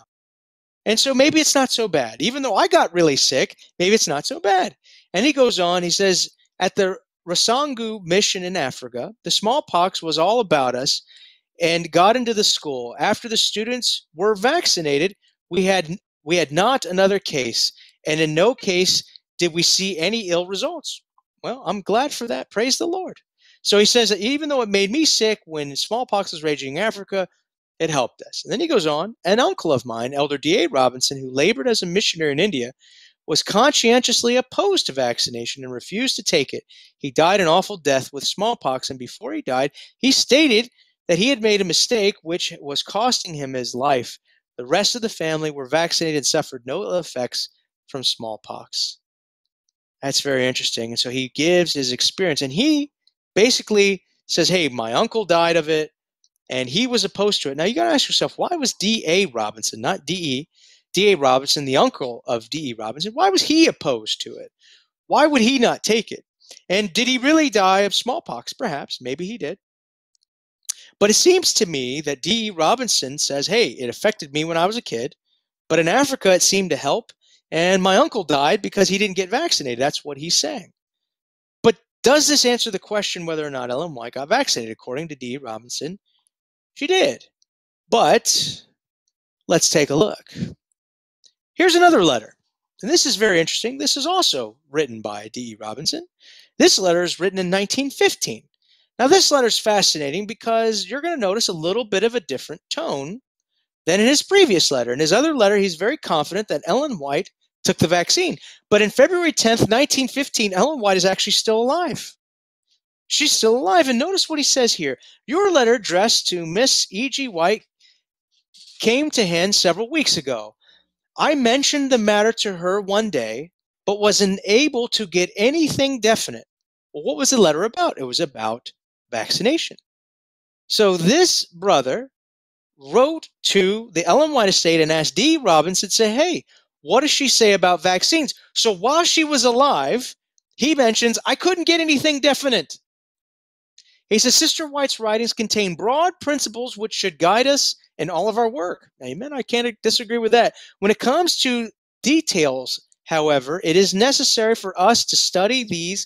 And so maybe it's not so bad. Even though I got really sick, maybe it's not so bad. And he goes on, he says, at the Rasangu mission in Africa, the smallpox was all about us and got into the school. After the students were vaccinated, we had not another case, and in no case did we see any ill results. Well, I'm glad for that. Praise the Lord. So he says that even though it made me sick when smallpox was raging in Africa, it helped us. And then he goes on, an uncle of mine, Elder D.A. Robinson, who labored as a missionary in India, was conscientiously opposed to vaccination and refused to take it. He died an awful death with smallpox, and before he died, he stated that he had made a mistake which was costing him his life. The rest of the family were vaccinated and suffered no ill effects from smallpox. That's very interesting. And so he gives his experience, and he basically says, hey, my uncle died of it, and he was opposed to it. Now, you got to ask yourself, why was D.A. Robinson, not D.E., D.A. Robinson, the uncle of D.E. Robinson, why was he opposed to it? Why would he not take it? And did he really die of smallpox? Perhaps. Maybe he did. But it seems to me that D.E. Robinson says, hey, it affected me when I was a kid, but in Africa it seemed to help, and my uncle died because he didn't get vaccinated. That's what he's saying. But does this answer the question whether or not Ellen White got vaccinated? According to D.E. Robinson, she did. But let's take a look. Here's another letter, and this is very interesting. This is also written by D.E. Robinson. This letter is written in 1915. Now, this letter is fascinating because you're going to notice a little bit of a different tone than in his previous letter. In his other letter, he's very confident that Ellen White took the vaccine. But in February 10th, 1915, Ellen White is actually still alive. She's still alive. And notice what he says here. Your letter addressed to Miss E.G. White came to hand several weeks ago. I mentioned the matter to her one day, but wasn't able to get anything definite. Well, what was the letter about? It was about vaccination. So this brother wrote to the Ellen White estate and asked D. Robinson, say, hey, what does she say about vaccines? So while she was alive, he mentions, I couldn't get anything definite. He says, Sister White's writings contain broad principles which should guide us in all of our work. Amen. I can't disagree with that. When it comes to details, however, it is necessary for us to study these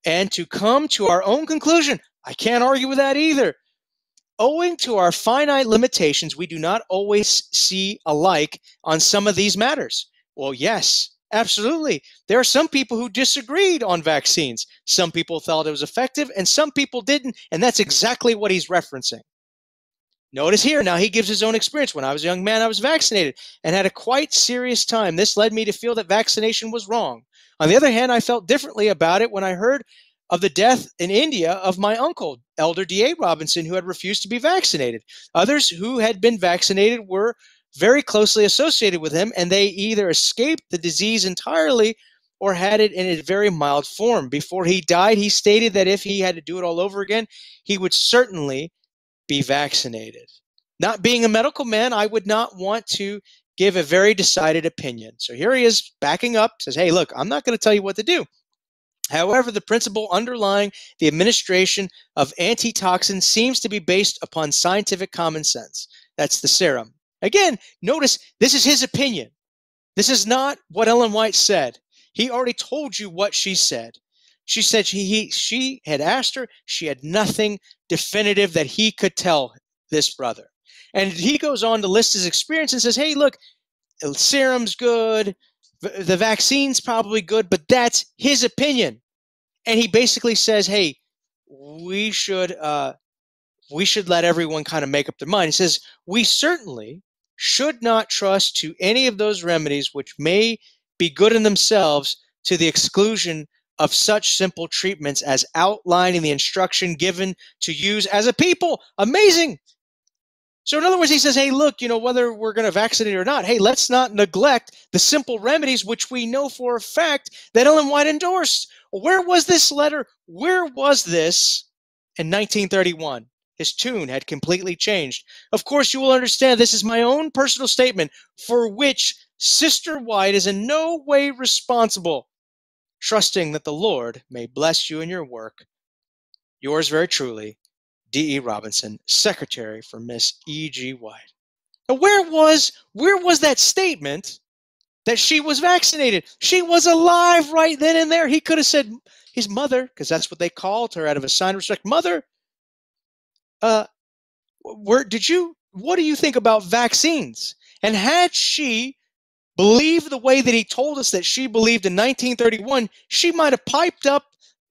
and to come to our own conclusion. I can't argue with that either. Owing to our finite limitations, we do not always see alike on some of these matters. Well, yes, absolutely. There are some people who disagreed on vaccines. Some people thought it was effective, and some people didn't, and that's exactly what he's referencing. Notice here, now he gives his own experience. When I was a young man, I was vaccinated and had a quite serious time. This led me to feel that vaccination was wrong. On the other hand, I felt differently about it when I heard of the death in India of my uncle, Elder D.A. Robinson, who had refused to be vaccinated. Others who had been vaccinated were very closely associated with him, and they either escaped the disease entirely or had it in a very mild form. Before he died, he stated that if he had to do it all over again, he would certainly be vaccinated. Not being a medical man, I would not want to give a very decided opinion. So here he is backing up, says, hey, look, I'm not going to tell you what to do. However, the principle underlying the administration of antitoxins seems to be based upon scientific common sense. That's the serum. Again, notice this is his opinion. This is not what Ellen White said. He already told you what she said. She said she had asked her. She had nothing definitive that he could tell this brother. And he goes on to list his experience and says, hey, look, serum's good. The vaccine's probably good, but that's his opinion. And he basically says, hey, we should let everyone kind of make up their mind. He says, we certainly should not trust to any of those remedies which may be good in themselves to the exclusion of such simple treatments as outlining the instruction given to use as a people. Amazing. So in other words, he says, hey, look, whether we're going to vaccinate or not, hey, let's not neglect the simple remedies which we know for a fact that Ellen White endorsed. Where was this letter? Where was this in 1931? His tune had completely changed. Of course, you will understand this is my own personal statement for which Sister White is in no way responsible. Trusting that the Lord may bless you in your work. Yours very truly, D.E. Robinson, Secretary for Miss E.G. White. Now, where was that statement that she was vaccinated? She was alive right then and there. He could have said, his mother, because that's what they called her out of a sign of respect, Mother, what do you think about vaccines? And had she believed the way that he told us that she believed in 1931, she might have piped up,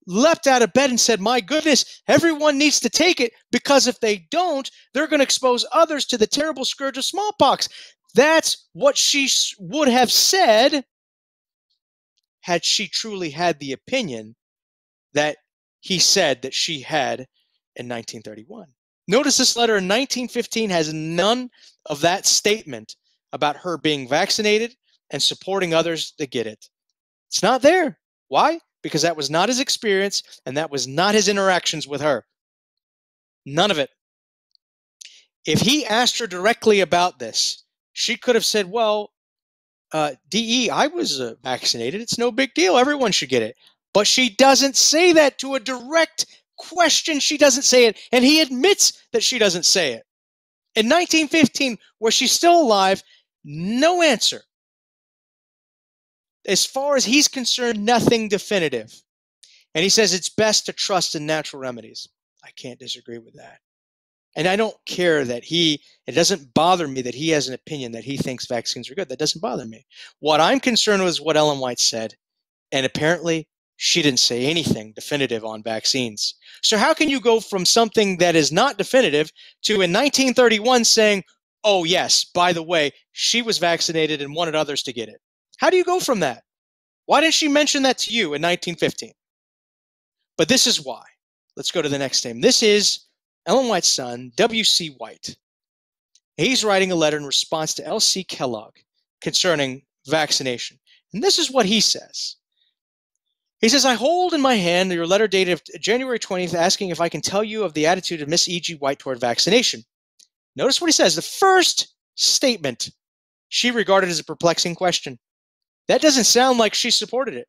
leapt out of bed and said, my goodness, everyone needs to take it, because if they don't, they're going to expose others to the terrible scourge of smallpox. That's what she would have said had she truly had the opinion that he said that she had in 1931. Notice this letter in 1915 has none of that statement about her being vaccinated and supporting others to get it. It's not there. Why? Because that was not his experience, and that was not his interactions with her. None of it. If he asked her directly about this, she could have said, well, D.E., I was vaccinated. It's no big deal. Everyone should get it. But she doesn't say that to a direct question. She doesn't say it, and he admits that she doesn't say it. In 1915, where she's still alive, no answer. As far as he's concerned, nothing definitive. And he says it's best to trust in natural remedies. I can't disagree with that. And I don't care that it doesn't bother me that he has an opinion that he thinks vaccines are good. That doesn't bother me. What I'm concerned with is what Ellen White said. And apparently, she didn't say anything definitive on vaccines. So how can you go from something that is not definitive to in 1931 saying, oh yes, by the way, she was vaccinated and wanted others to get it? How do you go from that? Why didn't she mention that to you in 1915? But this is why. Let's go to the next name. This is Ellen White's son, W.C. White. He's writing a letter in response to L.C. Kellogg concerning vaccination. And this is what he says. He says, I hold in my hand your letter dated January 20th asking if I can tell you of the attitude of Miss E.G. White toward vaccination. Notice what he says. The first statement she regarded as a perplexing question. That doesn't sound like she supported it.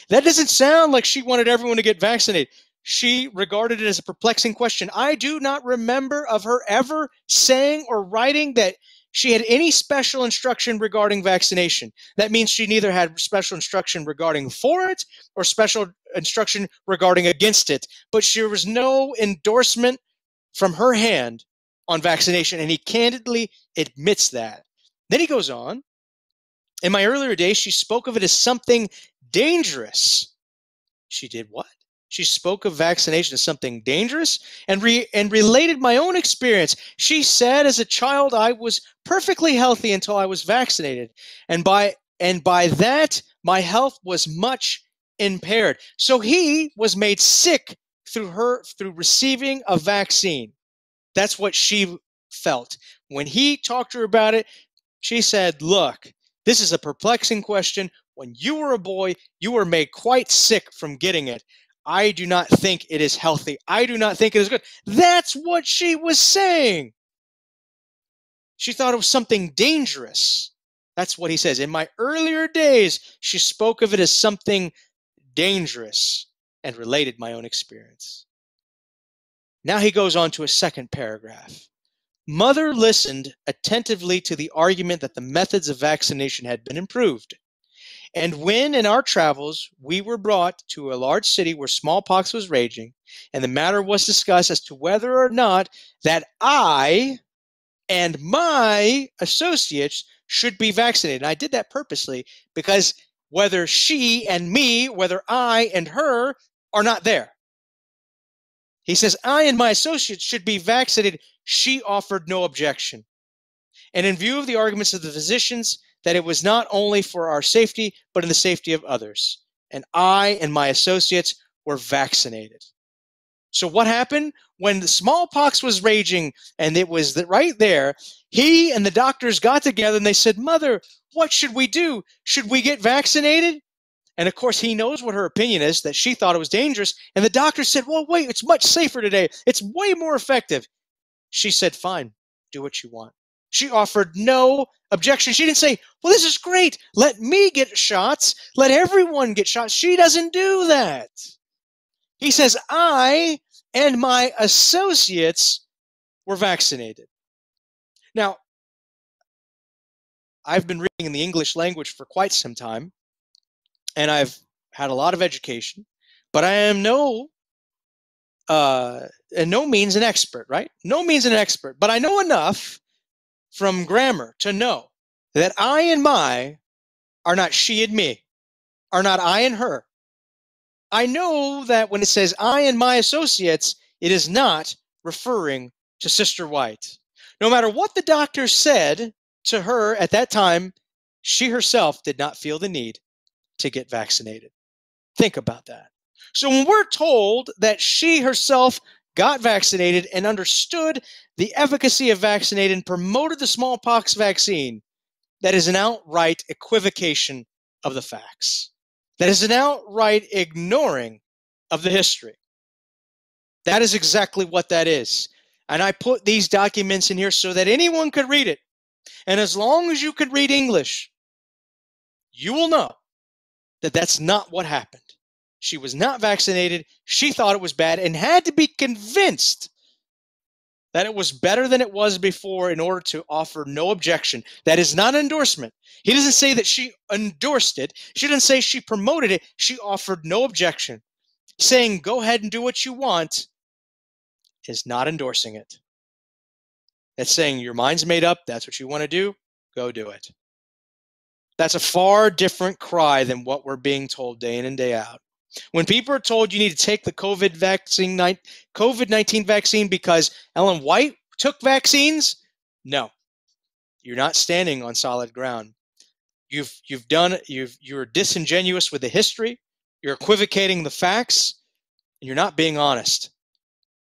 That doesn't sound like she wanted everyone to get vaccinated. She regarded it as a perplexing question. I do not remember of her ever saying or writing that she had any special instruction regarding vaccination. That means she neither had special instruction regarding for it or special instruction regarding against it. But there was no endorsement from her hand on vaccination, and he candidly admits that. Then he goes on. In my earlier days, she spoke of it as something dangerous. She did what? She spoke of vaccination as something dangerous and related my own experience. She said as a child I was perfectly healthy until I was vaccinated. And by that, my health was much impaired. So he was made sick through receiving a vaccine. That's what she felt. When he talked to her about it, she said, look, this is a perplexing question. When you were a boy, you were made quite sick from getting it. I do not think it is healthy. I do not think it is good. That's what she was saying. She thought it was something dangerous. That's what he says. In my earlier days, she spoke of it as something dangerous and related my own experience. Now he goes on to a second paragraph. Mother listened attentively to the argument that the methods of vaccination had been improved. And when in our travels we were brought to a large city where smallpox was raging, and the matter was discussed as to whether or not that I and my associates should be vaccinated. And I did that purposely because whether she and me, whether I and her are not there. He says, I and my associates should be vaccinated. She offered no objection. And in view of the arguments of the physicians, that it was not only for our safety, but in the safety of others. And I and my associates were vaccinated. So what happened? When the smallpox was raging and it was right there, he and the doctors got together and they said, Mother, what should we do? Should we get vaccinated? And of course, he knows what her opinion is, that she thought it was dangerous. And the doctor said, well, wait, it's much safer today. It's way more effective. She said, fine, do what you want. She offered no objection. She didn't say, well, this is great. Let me get shots. Let everyone get shots. She doesn't do that. He says, I and my associates were vaccinated. Now, I've been reading in the English language for quite some time, and I've had a lot of education, but I am in no means an expert, right? No means an expert, but I know enough from grammar to know that I and my are not she and me, are not I and her. I know that when it says I and my associates, it is not referring to Sister White. No matter what the doctor said to her at that time, she herself did not feel the need to get vaccinated. Think about that. So when we're told that she herself got vaccinated and understood the efficacy of vaccinated and promoted the smallpox vaccine, that is an outright equivocation of the facts. That is an outright ignoring of the history. That is exactly what that is. And I put these documents in here so that anyone could read it. And as long as you could read English, you will know that that's not what happened. She was not vaccinated. She thought it was bad and had to be convinced that it was better than it was before in order to offer no objection. That is not endorsement. He doesn't say that she endorsed it. She didn't say she promoted it. She offered no objection. Saying, go ahead and do what you want is not endorsing it. That's saying your mind's made up. That's what you want to do. Go do it. That's a far different cry than what we're being told day in and day out. When people are told you need to take the COVID-19 vaccine because Ellen White took vaccines, no, you're not standing on solid ground. You're disingenuous with the history. You're equivocating the facts, and you're not being honest.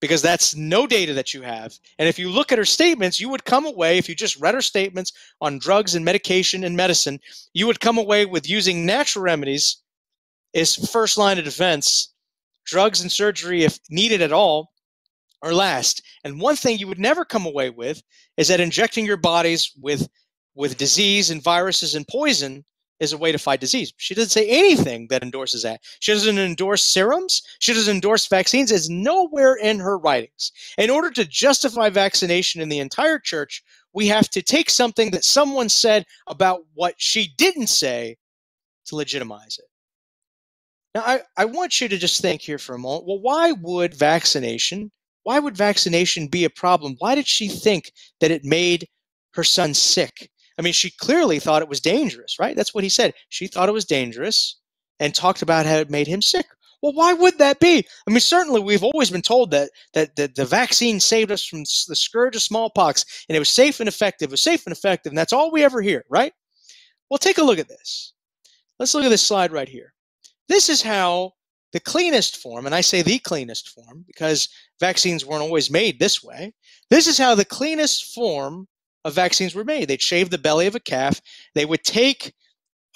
Because that's no data that you have. And if you look at her statements, you would come away, if you just read her statements on drugs and medication and medicine, you would come away with using natural remedies as first line of defense, drugs and surgery, if needed at all, are last. And one thing you would never come away with is that injecting your bodies with disease and viruses and poison is a way to fight disease. She doesn't say anything that endorses that. She doesn't endorse serums. She doesn't endorse vaccines. It's nowhere in her writings. In order to justify vaccination in the entire church, we have to take something that someone said about what she didn't say to legitimize it. Now, I want you to just think here for a moment. Well, why would vaccination be a problem? Why did she think that it made her son sick? I mean, she clearly thought it was dangerous, right? That's what he said. She thought it was dangerous and talked about how it made him sick. Well, why would that be? I mean, certainly we've always been told that the vaccine saved us from the scourge of smallpox, and it was safe and effective. It was safe and effective, and that's all we ever hear, right? Well, take a look at this. Let's look at this slide right here. This is how the cleanest form, and I say the cleanest form because vaccines weren't always made this way. This is how the cleanest form of vaccines were made. They'd shave the belly of a calf. They would take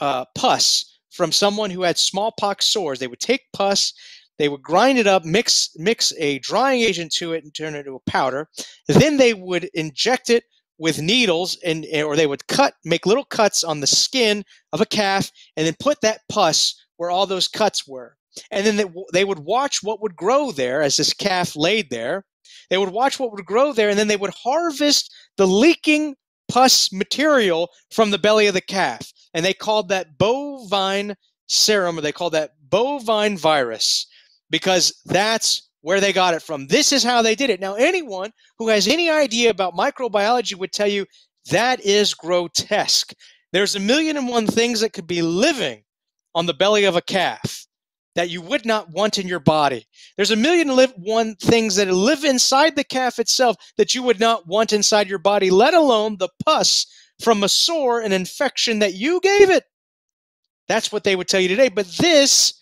pus from someone who had smallpox sores. They would take pus, they would grind it up, mix a drying agent to it and turn it into a powder. Then they would inject it with needles or they would make little cuts on the skin of a calf and then put that pus where all those cuts were. And then they would watch what would grow there as this calf laid there. They would watch what would grow there, and then they would harvest the leaking pus material from the belly of the calf. And they called that bovine serum, or they called that bovine virus, because that's where they got it from. This is how they did it. Now, anyone who has any idea about microbiology would tell you that is grotesque. There's 1,000,001 things that could be living on the belly of a calf that you would not want in your body. There's 1,000,001 things that live inside the calf itself that you would not want inside your body, let alone the pus from a sore, an infection that you gave it. That's what they would tell you today. But this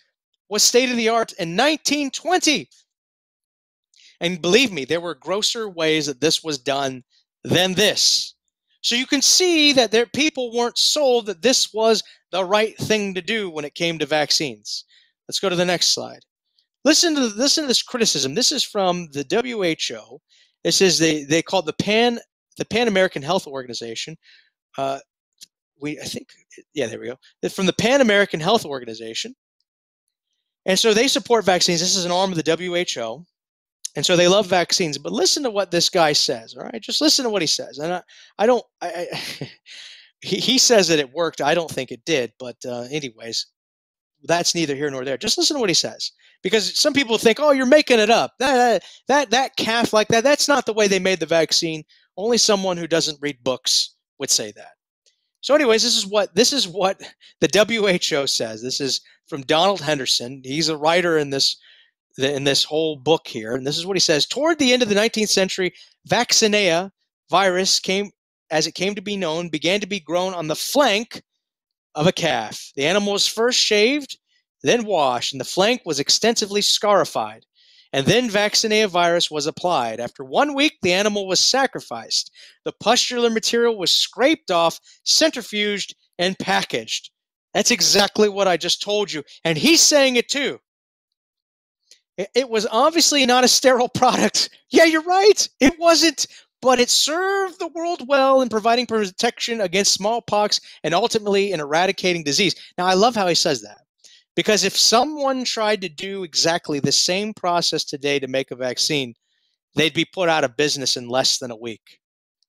was state of the art in 1920. And believe me, there were grosser ways that this was done than this. So you can see that people weren't sold that this was the right thing to do when it came to vaccines. Let's go to the next slide. Listen to this criticism. This is from the WHO, This is they call it the Pan American Health Organization. I think, yeah, there we go. They're from the Pan American Health Organization. And so they support vaccines. This is an arm of the WHO. And so they love vaccines. But listen to what this guy says, all right? Just listen to what he says. And he says that it worked. I don't think it did. But anyways, that's neither here nor there. Just listen to what he says. Because some people think, oh, you're making it up. That calf like that, that's not the way they made the vaccine. Only someone who doesn't read books would say that. So anyways, this is what the WHO says. This is from Donald Henderson. He's a writer in this whole book here. And this is what he says. Toward the end of the 19th century, vaccinia virus began to be known, began to be grown on the flank of a calf. The animal was first shaved, then washed, and the flank was extensively scarified. And then vaccinia virus was applied. After 1 week, the animal was sacrificed. The pustular material was scraped off, centrifuged, and packaged. That's exactly what I just told you. And he's saying it too. It was obviously not a sterile product. Yeah, you're right. It wasn't. But it served the world well in providing protection against smallpox and ultimately in eradicating disease. Now, I love how he says that. Because if someone tried to do exactly the same process today to make a vaccine, they'd be put out of business in less than a week.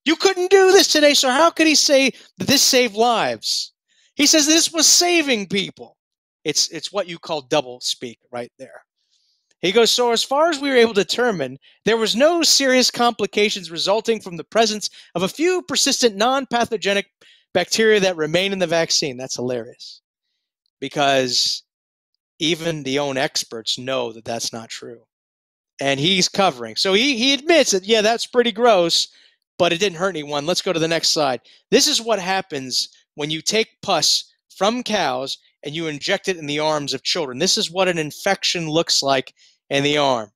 You couldn't do this today, so how could he say that this saved lives? He says this was saving people. It's what you call double speak right there. He goes, so as far as we were able to determine, there was no serious complications resulting from the presence of a few persistent non-pathogenic bacteria that remain in the vaccine. That's hilarious. Because even the own experts know that that's not true. And he's covering. So he admits that, yeah, that's pretty gross, but it didn't hurt anyone. Let's go to the next slide. This is what happens when you take pus from cows and you inject it in the arms of children. This is what an infection looks like in the arm.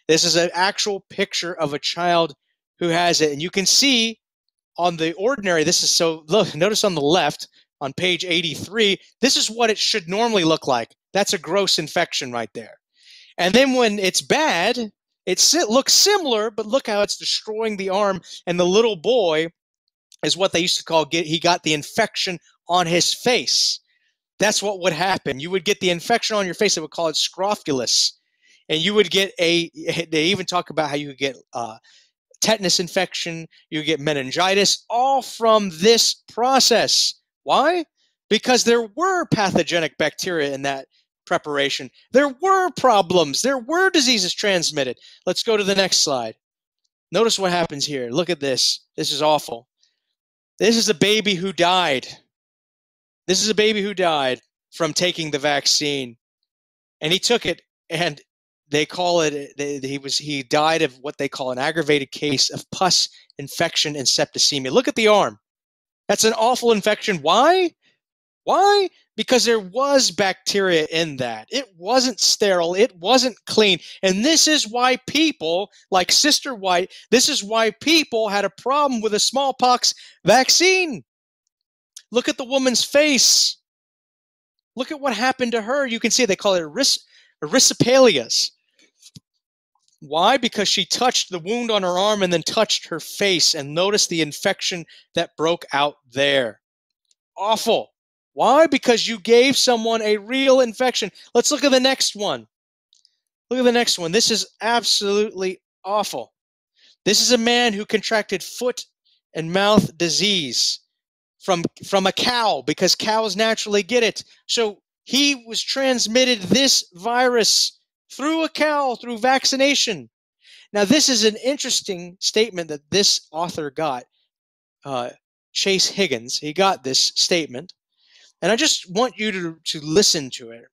This is an actual picture of a child who has it. And you can see on the ordinary, look, notice on the left, on page 83, this is what it should normally look like. That's a gross infection right there. And then when it's bad, it looks similar, but look how it's destroying the arm. And the little boy is what they used to call, he got the infection on his face. That's what would happen. You would get the infection on your face. They would call it scrofulous. And you would get they even talk about how you could get tetanus infection, you get meningitis, all from this process. Why? Because there were pathogenic bacteria in that preparation. There were problems. There were diseases transmitted. Let's go to the next slide. Notice what happens here. Look at this. This is awful. This is a baby who died. This is a baby who died from taking the vaccine. And he took it, and they call it, he died of what they call an aggravated case of pus infection and septicemia. Look at the arm. That's an awful infection. Why? Why? Because there was bacteria in that. It wasn't sterile. It wasn't clean. And this is why people, like Sister White, this is why people had a problem with a smallpox vaccine. Look at the woman's face. Look at what happened to her. You can see they call it erysipelas. Why? Because she touched the wound on her arm and then touched her face, and notice the infection that broke out there. Awful. Why? Because you gave someone a real infection. Let's look at the next one. Look at the next one. This is absolutely awful. This is a man who contracted foot and mouth disease from a cow, because cows naturally get it. So he was transmitted this virus through a cow, through vaccination. Now, this is an interesting statement that this author got, Chase Higgins. He got this statement. And I just want you to listen to it.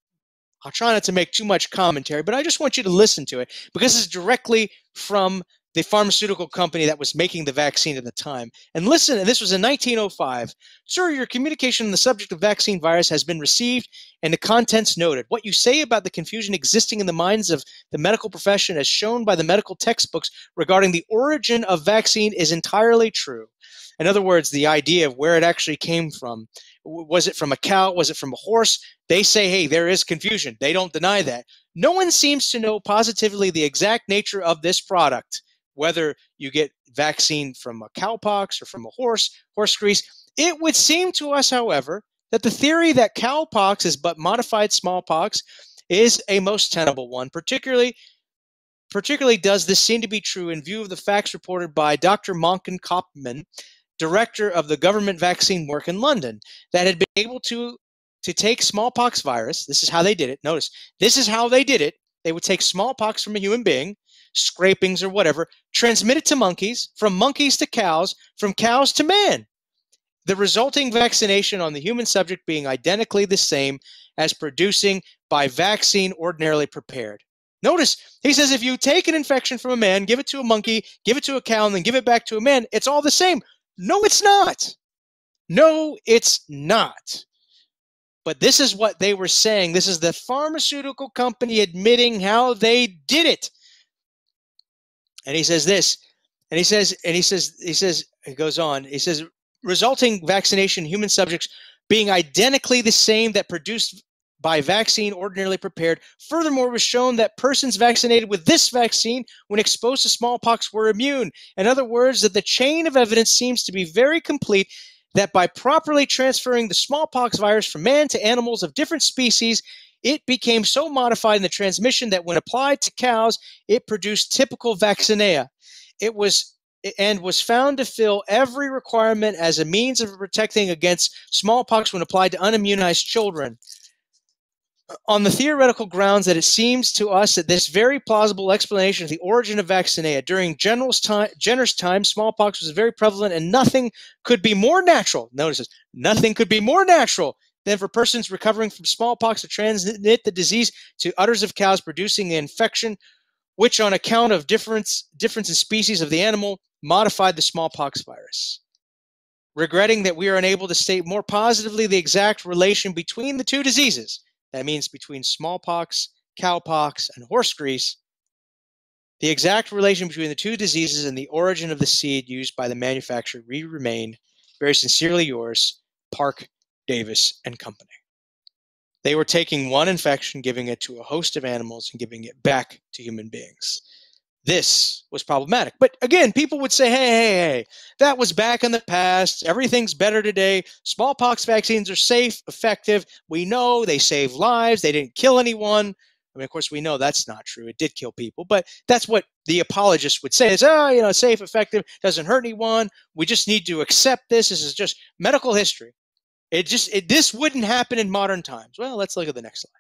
I'll try not to make too much commentary, but I just want you to listen to it, because it's directly from the pharmaceutical company that was making the vaccine at the time. And listen, and this was in 1905. Sir, your communication on the subject of vaccine virus has been received and the contents noted. What you say about the confusion existing in the minds of the medical profession as shown by the medical textbooks regarding the origin of vaccine is entirely true. In other words, the idea of where it actually came from. Was it from a cow? Was it from a horse? They say, hey, there is confusion. They don't deny that. No one seems to know positively the exact nature of this product. whether you get vaccine from a cowpox or from a horse grease. It would seem to us, however, that the theory that cowpox is but modified smallpox is a most tenable one. Particularly does this seem to be true in view of the facts reported by Dr. Monken Kopman, director of the government vaccine work in London, that had been able to take smallpox virus. This is how they did it. Notice, this is how they did it. They would take smallpox from a human being, scrapings or whatever, transmit it to monkeys, from monkeys to cows, from cows to man. The resulting vaccination on the human subject being identically the same as producing by vaccine ordinarily prepared. Notice, he says if you take an infection from a man, give it to a monkey, give it to a cow, and then give it back to a man, it's all the same. No, it's not. No, it's not. But this is what they were saying. This is the pharmaceutical company admitting how they did it. And he says this, and he goes on, he says, resulting vaccination in human subjects being identically the same that produced by vaccine ordinarily prepared. Furthermore, it was shown that persons vaccinated with this vaccine when exposed to smallpox were immune. In other words, that the chain of evidence seems to be very complete that by properly transferring the smallpox virus from man to animals of different species, it became so modified in the transmission that when applied to cows, it produced typical vaccinia. It was found to fill every requirement as a means of protecting against smallpox when applied to unimmunized children. On the theoretical grounds that it seems to us that this very plausible explanation of the origin of vaccinia during Jenner's time, smallpox was very prevalent, and nothing could be more natural. Notice this, nothing could be more natural than for persons recovering from smallpox to transmit the disease to udders of cows producing the infection, which on account of difference in species of the animal modified the smallpox virus. Regretting that we are unable to state more positively the exact relation between the two diseases, that means between smallpox, cowpox, and horse grease, the exact relation between the two diseases and the origin of the seed used by the manufacturer, we remain very sincerely yours, Park, Davis, and Company. They were taking one infection, giving it to a host of animals, and giving it back to human beings. This was problematic. But again, people would say, hey, that was back in the past. Everything's better today. Smallpox vaccines are safe, effective. We know they save lives. They didn't kill anyone. I mean, of course, we know that's not true. It did kill people. But that's what the apologists would say is, safe, effective, doesn't hurt anyone. We just need to accept this. This is just medical history. This wouldn't happen in modern times. Well, let's look at the next slide.